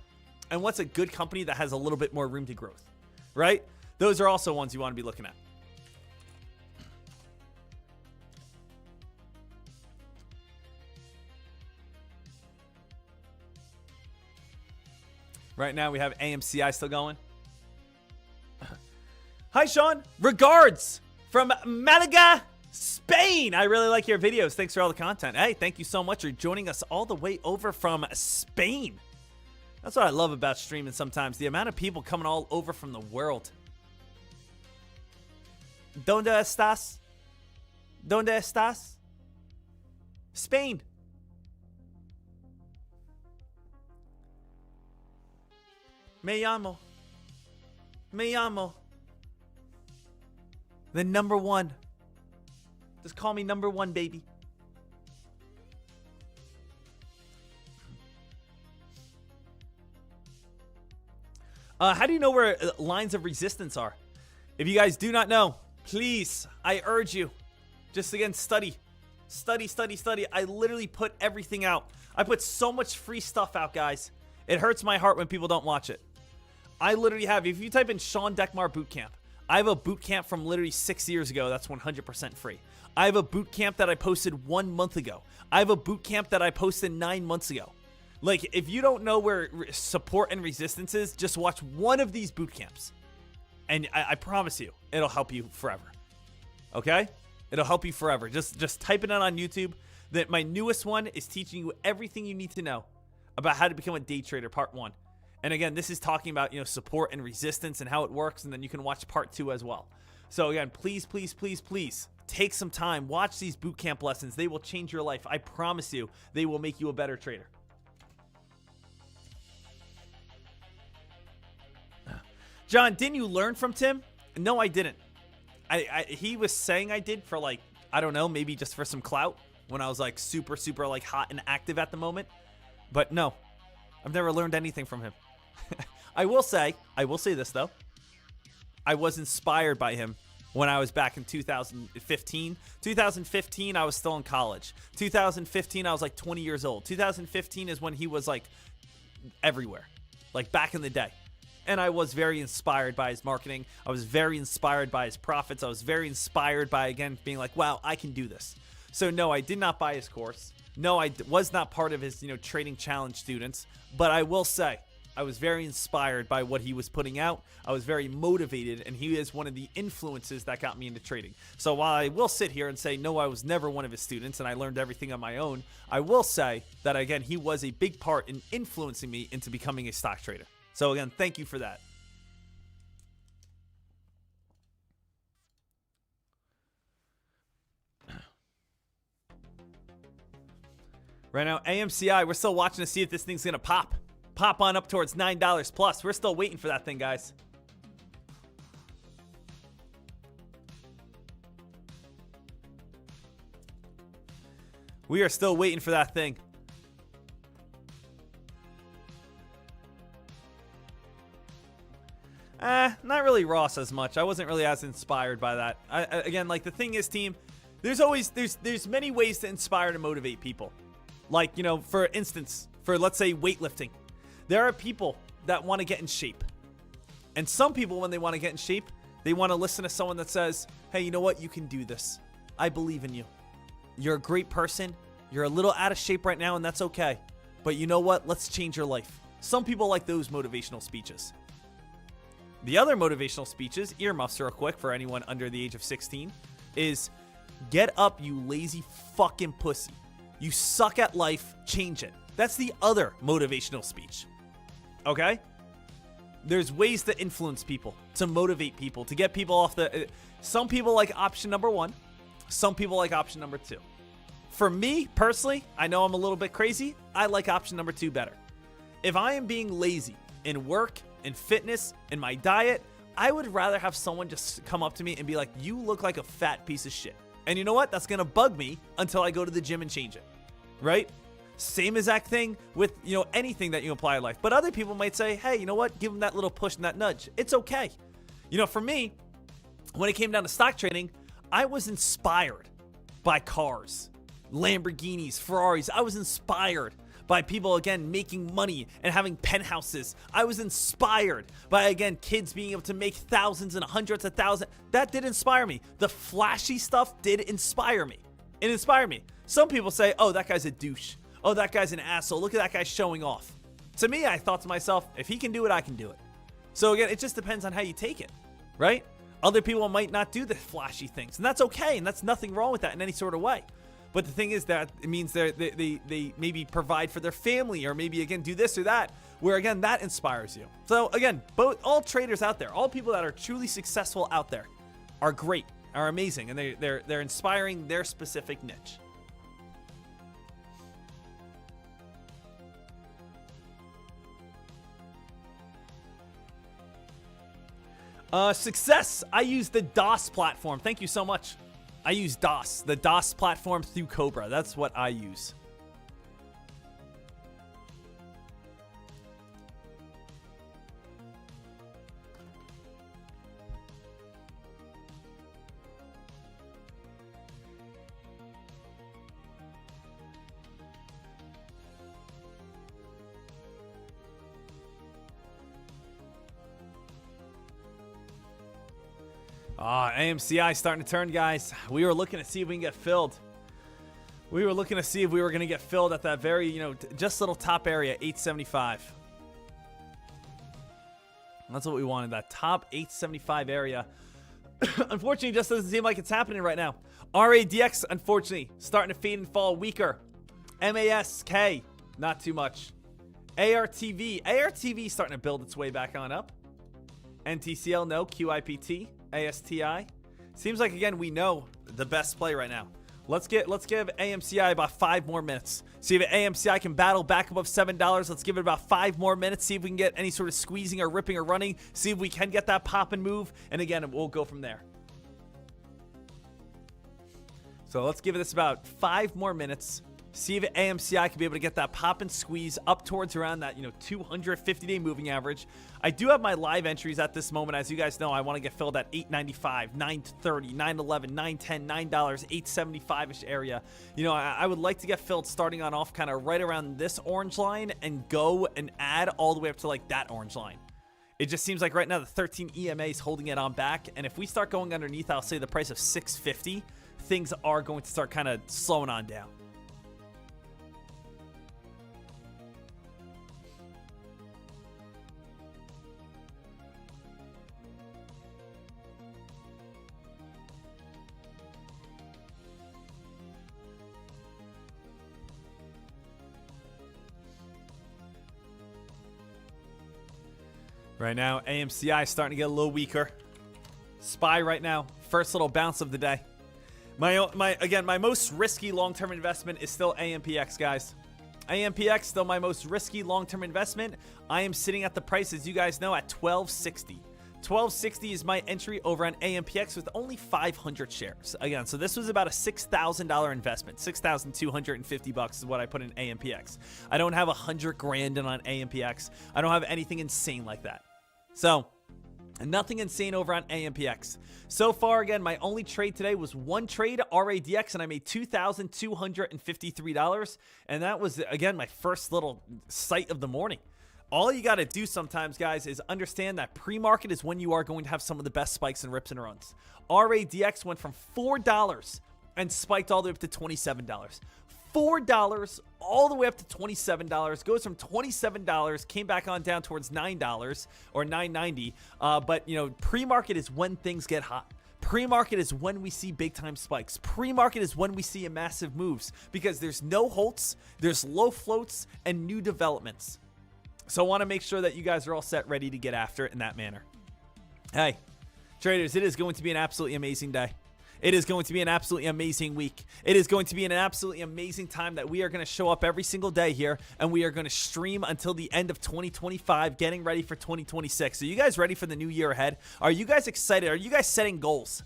And what's a good company that has a little bit more room to growth, right? Those are also ones you want to be looking at. Right now we have AMCI still going. Hi, Sean. Regards from Malaga, Spain. I really like your videos. Thanks for all the content. Hey, thank you so much for joining us all the way over from Spain. That's what I love about streaming sometimes. The amount of people coming all over from the world. ¿Dónde estás? ¿Dónde estás? Spain. Me llamo. Me llamo. The number one. Just call me number one, baby. How do you know where lines of resistance are? If you guys do not know, please, I urge you, just again, study. Study, study, study. I literally put everything out. I put so much free stuff out, guys. It hurts my heart when people don't watch it. I literally have, if you type in Sean Deckmar Bootcamp, I have a boot camp from literally 6 years ago that's 100% free. I have a boot camp that I posted 1 month ago. I have a boot camp that I posted 9 months ago. Like, if you don't know where support and resistance is, just watch one of these boot camps. And I promise you, it'll help you forever. Okay? It'll help you forever. Just type it in on YouTube. That my newest one is teaching you everything you need to know about how to become a day trader, part 1. And again, this is talking about, support and resistance and how it works, and then you can watch part 2 as well. So again, please, please, please, please take some time. Watch these bootcamp lessons. They will change your life. I promise you, they will make you a better trader. John, didn't you learn from Tim? No, I didn't. He was saying I did for like, I don't know, maybe just for some clout when I was like super, super like hot and active at the moment. But no, I've never learned anything from him. I will say this though. I was inspired by him when I was back in 2015. 2015, I was still in college. 2015, I was like 20 years old. 2015 is when he was like everywhere, like back in the day. And I was very inspired by his marketing. I was very inspired by his profits. I was very inspired by, again, being like, wow, I can do this. So no, I did not buy his course. No, I was not part of his, trading challenge students. But I will say, I was very inspired by what he was putting out. I was very motivated, and he is one of the influences that got me into trading. So while I will sit here and say, no, I was never one of his students, and I learned everything on my own, I will say that, again, he was a big part in influencing me into becoming a stock trader. So again, thank you for that. Right now, AMCI, we're still watching to see if this thing's going to pop. Pop on up towards $9 plus. We're still waiting for that thing, guys. We are still waiting for that thing. Not really Ross as much. I wasn't really as inspired by that. Again, like the thing is, team, there's many ways to inspire and motivate people. Like, for instance, for let's say weightlifting, there are people that want to get in shape. And some people, when they want to get in shape, they want to listen to someone that says, hey, you know what? You can do this. I believe in you. You're a great person. You're a little out of shape right now, and that's okay. But you know what? Let's change your life. Some people like those motivational speeches. The other motivational speeches, earmuffs real quick for anyone under the age of 16, is get up, you lazy fucking pussy. You suck at life, change it. That's the other motivational speech. Okay? There's ways to influence people, to motivate people, to get people off the... Some people like option number 1. Some people like option number 2. For me, personally, I know I'm a little bit crazy. I like option number 2 better. If I am being lazy in work, in fitness, in my diet, I would rather have someone just come up to me and be like, you look like a fat piece of shit. And you know what? That's going to bug me until I go to the gym and change it. Right? Same exact thing with, anything that you apply in life. But other people might say, hey, you know what? Give them that little push and that nudge. It's okay. For me, when it came down to stock trading, I was inspired by cars, Lamborghinis, Ferraris. I was inspired by people, again, making money and having penthouses. I was inspired by, again, kids being able to make thousands and hundreds of thousands. That did inspire me. The flashy stuff did inspire me. It inspired me. Some people say, oh, that guy's a douche. Oh, that guy's an asshole. Look at that guy showing off. To me, I thought to myself, if he can do it, I can do it. So again, it just depends on how you take it, right? Other people might not do the flashy things, and that's okay, and that's nothing wrong with that in any sort of way. But the thing is that it means they maybe provide for their family, or maybe, again, do this or that, where, again, that inspires you. So, again, all traders out there, all people that are truly successful out there are great. are amazing, and they're inspiring their specific niche. Success. I use the DOS platform. Thank you so much. I use DOS, the DOS platform through Cobra. That's what I use. AMCI starting to turn, guys. We were looking to see if we can get filled. We were looking to see if we were going to get filled at that very, just little top area, 875. That's what we wanted, that top 875 area. Unfortunately, it just doesn't seem like it's happening right now. RADX, unfortunately, starting to fade and fall weaker. MASK, not too much. ARTV starting to build its way back on up. NTCL, no. QIPT, ASTI. Seems like, again, we know the best play right now. Let's give AMCI about 5 more minutes. See if AMCI can battle back above $7. Let's give it about 5 more minutes. See if we can get any sort of squeezing or ripping or running. See if we can get that pop and move. And again, we'll go from there. So let's give this about 5 more minutes. See if AMCI can be able to get that pop and squeeze up towards around that 250-day moving average. I do have my live entries at this moment. As you guys know, I want to get filled at $8.95, $9.30, $9.11, $9.10, $9, $8.75-ish area. I would like to get filled starting on off kind of right around this orange line and go and add all the way up to like that orange line. It just seems like right now the 13 EMA is holding it on back. And if we start going underneath, I'll say the price of $6.50, things are going to start kind of slowing on down. Right now, AMCI is starting to get a little weaker. SPY right now, first little bounce of the day. My most risky long-term investment is still AMPX, guys. AMPX, still my most risky long-term investment. I am sitting at the price, as you guys know, at $12.60. $12.60 is my entry over on AMPX with only 500 shares. Again, so this was about a $6,000 investment. $6,250 is what I put in AMPX. I don't have $100,000 in on AMPX. I don't have anything insane like that. So, nothing insane over on AMPX. So far, again, my only trade today was one trade, RADX, and I made $2,253. And that was, again, my first little sight of the morning. All you got to do sometimes, guys, is understand that pre-market is when you are going to have some of the best spikes and rips and runs. RADX went from $4 and spiked all the way up to $27. $4 all the way up to $27. Goes from $27, came back on down towards $9 or $9.90. But, pre-market is when things get hot. Pre-market is when we see big-time spikes. Pre-market is when we see massive moves because there's no halts, there's low floats, and new developments. So I want to make sure that you guys are all set, ready to get after it in that manner. Hey, traders, it is going to be an absolutely amazing day. It is going to be an absolutely amazing week. It is going to be an absolutely amazing time that we are going to show up every single day here, and we are going to stream until the end of 2025, getting ready for 2026. Are you guys ready for the new year ahead? Are you guys excited? Are you guys setting goals?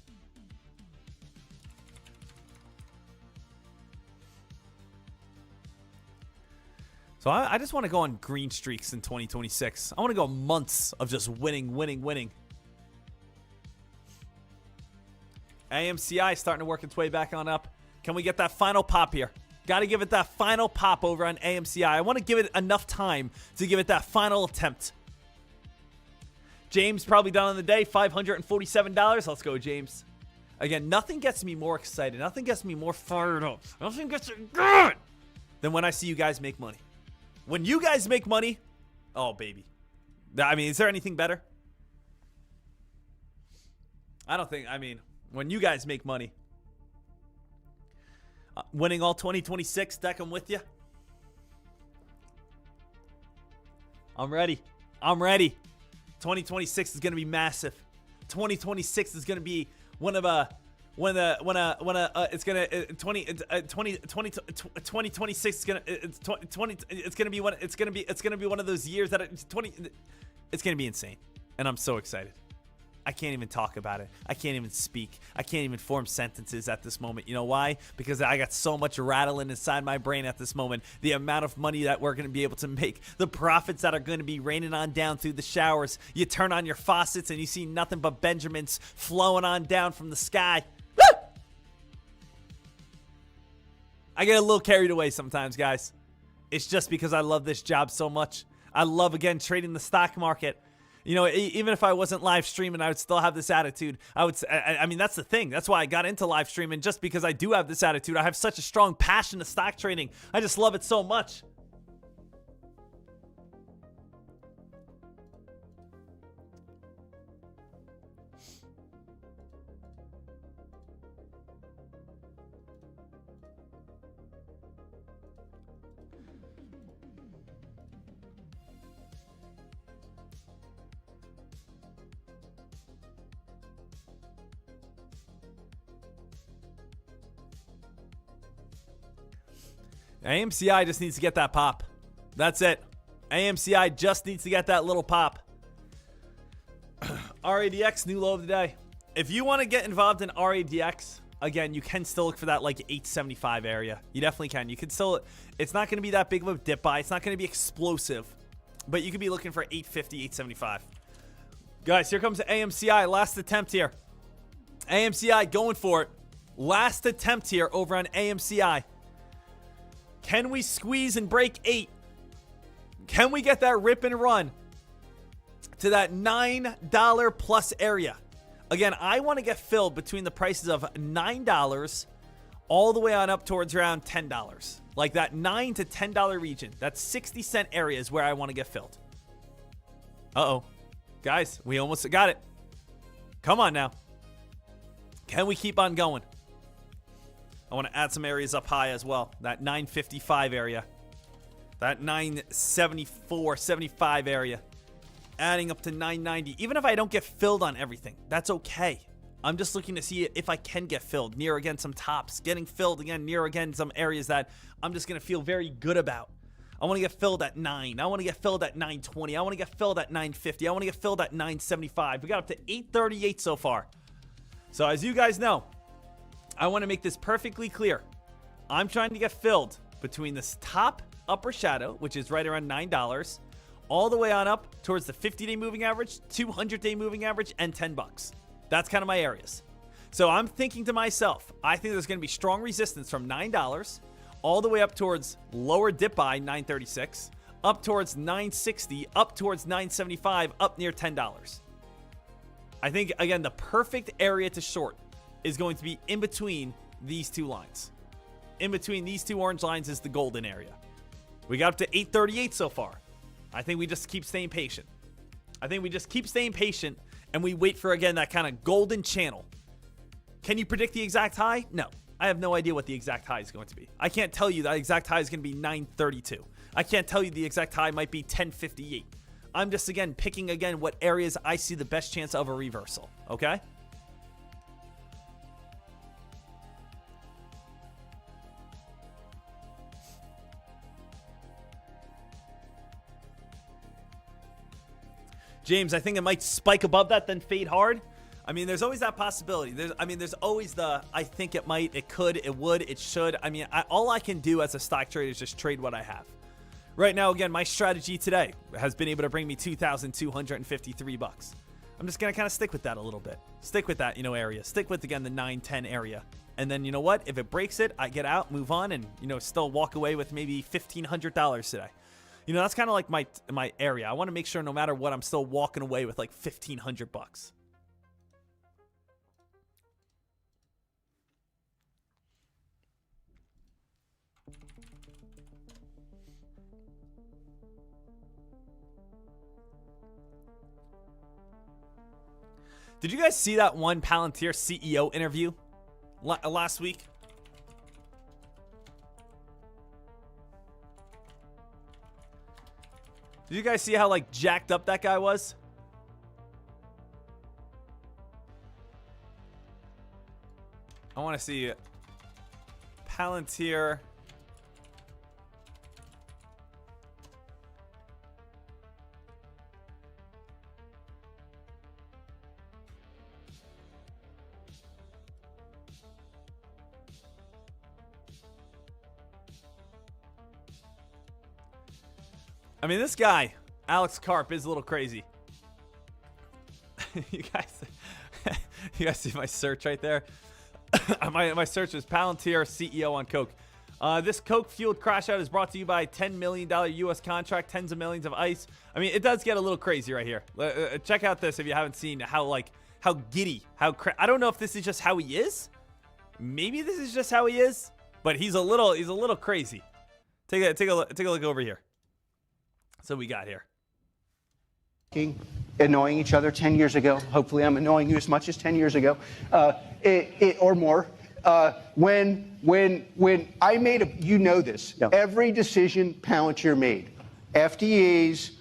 So I just want to go on green streaks in 2026. I want to go months of just winning. AMCI starting to work its way back on up. Can we get that final pop here? Got to give it that final pop over on AMCI. I want to give it enough time to give it that final attempt. James probably done on the day, $547. Let's go, James. Again, nothing gets me more excited. Nothing gets me more fired up. Nothing gets it good than when I see you guys make money. When you guys make money, oh, baby. I mean, is there anything better? I don't think, when you guys make money. Winning all 2026, Deck, I'm with you. I'm ready. 2026 is going to be massive. 2026 is going to be one of it's gonna 2026 is gonna it's 20 it's gonna be one of those years that it's gonna be insane, and I'm so excited. I can't even talk about it. I can't even speak. I can't even form sentences at this moment. You know why? Because I got so much rattling inside my brain at this moment. The amount of money that we're going to be able to make. The profits that are going to be raining on down through the showers. You turn on your faucets and you see nothing but Benjamins flowing on down from the sky. Woo! I get a little carried away sometimes, guys. It's just because I love this job so much. I love, again, trading the stock market. You know, even if I wasn't live streaming, I would still have this attitude. I mean, that's the thing. That's why I got into live streaming, just because I do have this attitude. I have such a strong passion to stock trading. I just love it so much. AMCI just needs to get that pop. That's it. AMCI just needs to get that little pop. RADX, new low of the day. If you want to get involved in RADX, again, you can still look for that like 875 area. You definitely can. You can still, it's not going to be that big of a dip buy. It's not going to be explosive, but you could be looking for 850, 875. Guys, here comes the AMCI. Last attempt here. AMCI going for it. Last attempt here over on AMCI. Can we squeeze and break 8? Can we get that rip and run to that $9 plus area? Again, I want to get filled between the prices of $9 all the way on up towards around $10. Like that $9 to $10 region. That 60-cent area is where I want to get filled. Uh-oh. Guys, we almost got it. Come on now. Can we keep on going? I want to add some areas up high as well. That 955 area. That 974, 75 area. Adding up to 990. Even if I don't get filled on everything, that's okay. I'm just looking to see if I can get filled. Near again some tops. Getting filled again. Near again some areas that I'm just going to feel very good about. I want to get filled at 9. I want to get filled at 920. I want to get filled at 950. I want to get filled at 975. We got up to 838 so far. So as you guys know, I want to make this perfectly clear. I'm trying to get filled between this top upper shadow, which is right around $9, all the way on up towards the 50-day moving average, 200-day moving average, and $10. That's kind of my areas. So I'm thinking to myself, I think there's going to be strong resistance from $9 all the way up towards lower dip by $9.36, up towards $9.60, up towards $9.75, up near $10. I think, again, the perfect area to short is going to be in between these two lines. In between these two orange lines is the golden area. We got up to 838 so far. I think we just keep staying patient. And we wait for, again, that kind of golden channel. Can you predict the exact high? No. I have no idea what the exact high is going to be. I can't tell you that exact high is going to be 932. I can't tell you the exact high might be 1058. I'm just, again, picking, again, what areas I see the best chance of a reversal. Okay? James, I think it might spike above that, then fade hard. I mean, there's always that possibility. There's always the, I think it might, it could, it would, it should. I mean, all I can do as a stock trader is just trade what I have. Right now, again, my strategy today has been able to bring me $2,253. I'm just going to kind of stick with that a little bit. Stick with that, area. Stick with, again, the 910 area. And then, you know what? If it breaks it, I get out, move on, and, still walk away with maybe $1,500 today. That's kind of like my area. I want to make sure no matter what, I'm still walking away with like $1,500. Did you guys see that one Palantir CEO interview last week? Did you guys see how, like, jacked up that guy was? I want to see Palantir. I mean, this guy, Alex Karp, is a little crazy. you guys see my search right there? my search is Palantir CEO on Coke. This Coke-fueled crash out is brought to you by $10 million U.S. contract, tens of millions of ice. I mean, it does get a little crazy right here. Check out this if you haven't seen how giddy, I don't know if this is just how he is. Maybe this is just how he is, but he's a little crazy. Take a look over here. So we got here. Annoying each other 10 years ago. Hopefully I'm annoying you as much as 10 years ago or more. When I made you know this, yeah. Every decision Palantir made, FDAs,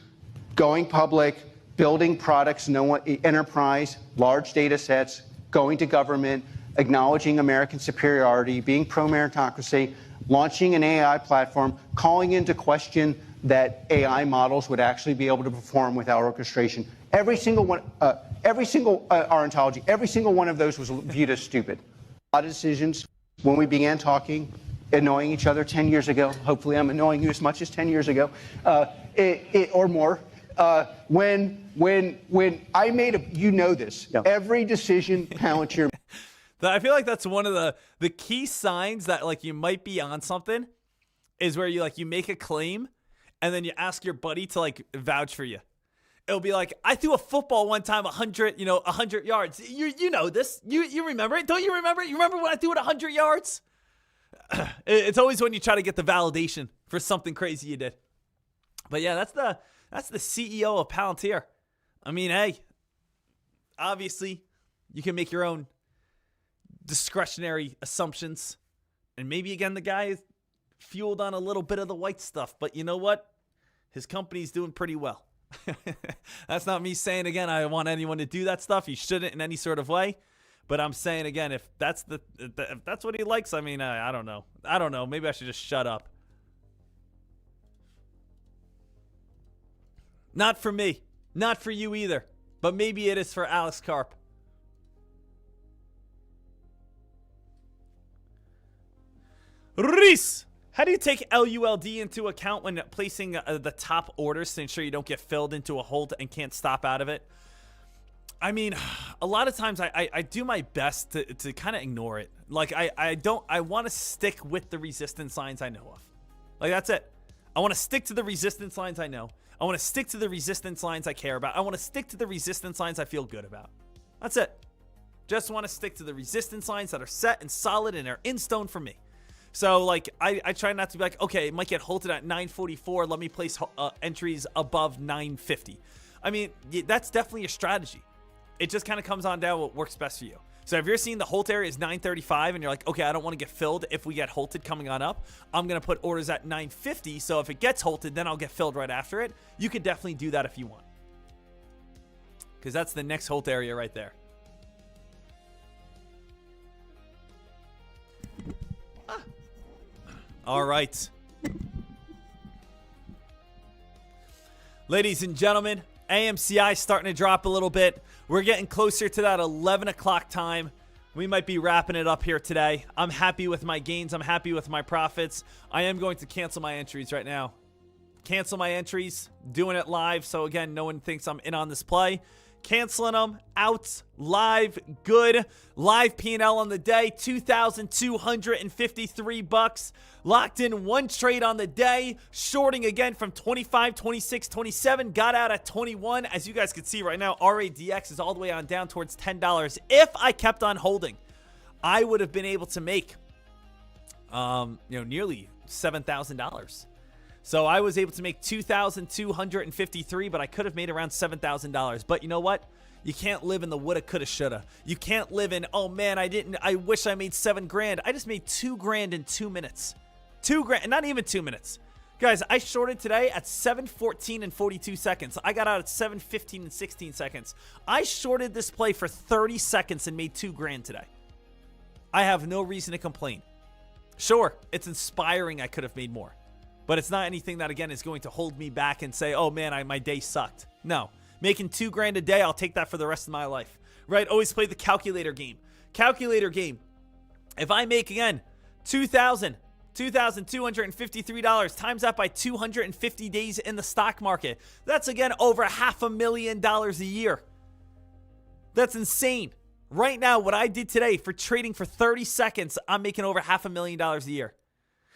going public, building products, enterprise, large data sets, going to government, acknowledging American superiority, being pro-meritocracy, launching an AI platform, calling into question that AI models would actually be able to perform without orchestration. Every single one, our ontology, every single one of those was viewed as stupid. A lot of decisions, when we began talking, annoying each other 10 years ago, hopefully I'm annoying you as much as 10 years ago, or more. When I made you know this, yeah. Every decision Palantir. I feel like that's one of the key signs that like you might be on something is where you make a claim and then you ask your buddy to like vouch for you. It'll be like, I threw a football one time 100 yards. You know this. You remember it? Don't you remember it? You remember when I threw it 100 yards? It's always when you try to get the validation for something crazy you did. But yeah, that's the CEO of Palantir. I mean, hey, obviously you can make your own discretionary assumptions. And maybe again the guy is fueled on a little bit of the white stuff, but you know what? His company's doing pretty well. That's not me saying again I want anyone to do that stuff. You shouldn't in any sort of way. But I'm saying again, if that's what he likes, I mean, I don't know. Maybe I should just shut up. Not for me. Not for you either. But maybe it is for Alex Karp. Reese! How do you take LULD into account when placing the top orders to ensure you don't get filled into a hold and can't stop out of it? I mean, a lot of times I do my best to kind of ignore it. Like, I want to stick with the resistance lines I know of. Like, that's it. I want to stick to the resistance lines I know. I want to stick to the resistance lines I care about. I want to stick to the resistance lines I feel good about. That's it. Just want to stick to the resistance lines that are set and solid and are in stone for me. So, like, I try not to be like, okay, it might get halted at 944. Let me place entries above 950. I mean, that's definitely a strategy. It just kind of comes on down what works best for you. So if you're seeing the halt area is 935 and you're like, okay, I don't want to get filled if we get halted coming on up, I'm going to put orders at 950. So if it gets halted, then I'll get filled right after it. You could definitely do that if you want. Because that's the next halt area right there. All right. Ladies and gentlemen, AMCI starting to drop a little bit. We're getting closer to that 11 o'clock time. We might be wrapping it up here today. I'm happy with my gains. I'm happy with my profits. I am going to cancel my entries right now. Cancel my entries. Doing it live. So again, no one thinks I'm in on this play. Canceling them out live. Good. Live P&L on the day. $2,253. Locked in one trade on the day. Shorting again from 25, 26, 27. Got out at 21. As you guys can see right now, RADX is all the way on down towards $10. If I kept on holding, I would have been able to make nearly $7,000. So I was able to make $2,253, but I could have made around $7,000. But you know what? You can't live in the woulda, coulda, shoulda. You can't live in, oh man, I wish I made $7,000. I just made $2,000 in 2 minutes. $2,000, not even 2 minutes. Guys, I shorted today at 7:14 and 42 seconds. I got out at 7:15 and 16 seconds. I shorted this play for 30 seconds and made $2,000 today. I have no reason to complain. Sure, it's inspiring I could have made more. But it's not anything that, again, is going to hold me back and say, oh, man, my day sucked. No. Making $2,000 a day, I'll take that for the rest of my life. Right? Always play the calculator game. Calculator game. If I make, again, $2,253 times that by 250 days in the stock market, that's, again, over $500,000 a year. That's insane. Right now, what I did today for trading for 30 seconds, I'm making over $500,000 a year.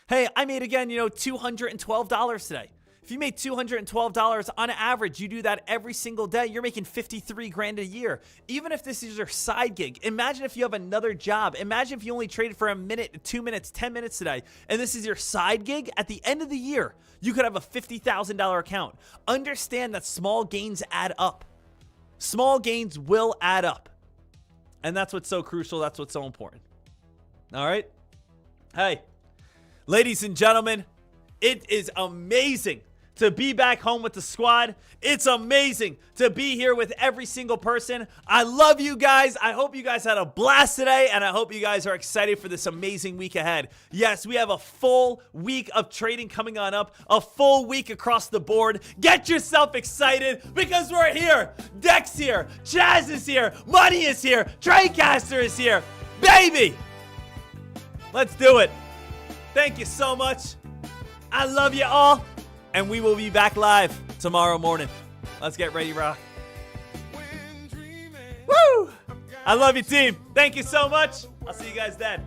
Hey, I made, again, $212 today. If you made $212 on average, you do that every single day, you're making $53,000 a year. Even if this is your side gig, imagine if you have another job. Imagine if you only traded for a minute, 2 minutes, 10 minutes today, and this is your side gig. At the end of the year, you could have a $50,000 account. Understand that small gains add up. Small gains will add up. And that's what's so crucial. That's what's so important. All right? Hey, ladies and gentlemen, it is amazing to be back home with the squad. It's amazing to be here with every single person. I love you guys. I hope you guys had a blast today, and I hope you guys are excited for this amazing week ahead. Yes, we have a full week of trading coming on up, a full week across the board. Get yourself excited because we're here. Dex here, Chaz is here, Money is here, Tradecaster is here. Baby! Let's do it. Thank you so much. I love you all. And we will be back live tomorrow morning. Let's get ready, rock. Woo! I love you, team. Thank you so much. I'll see you guys then.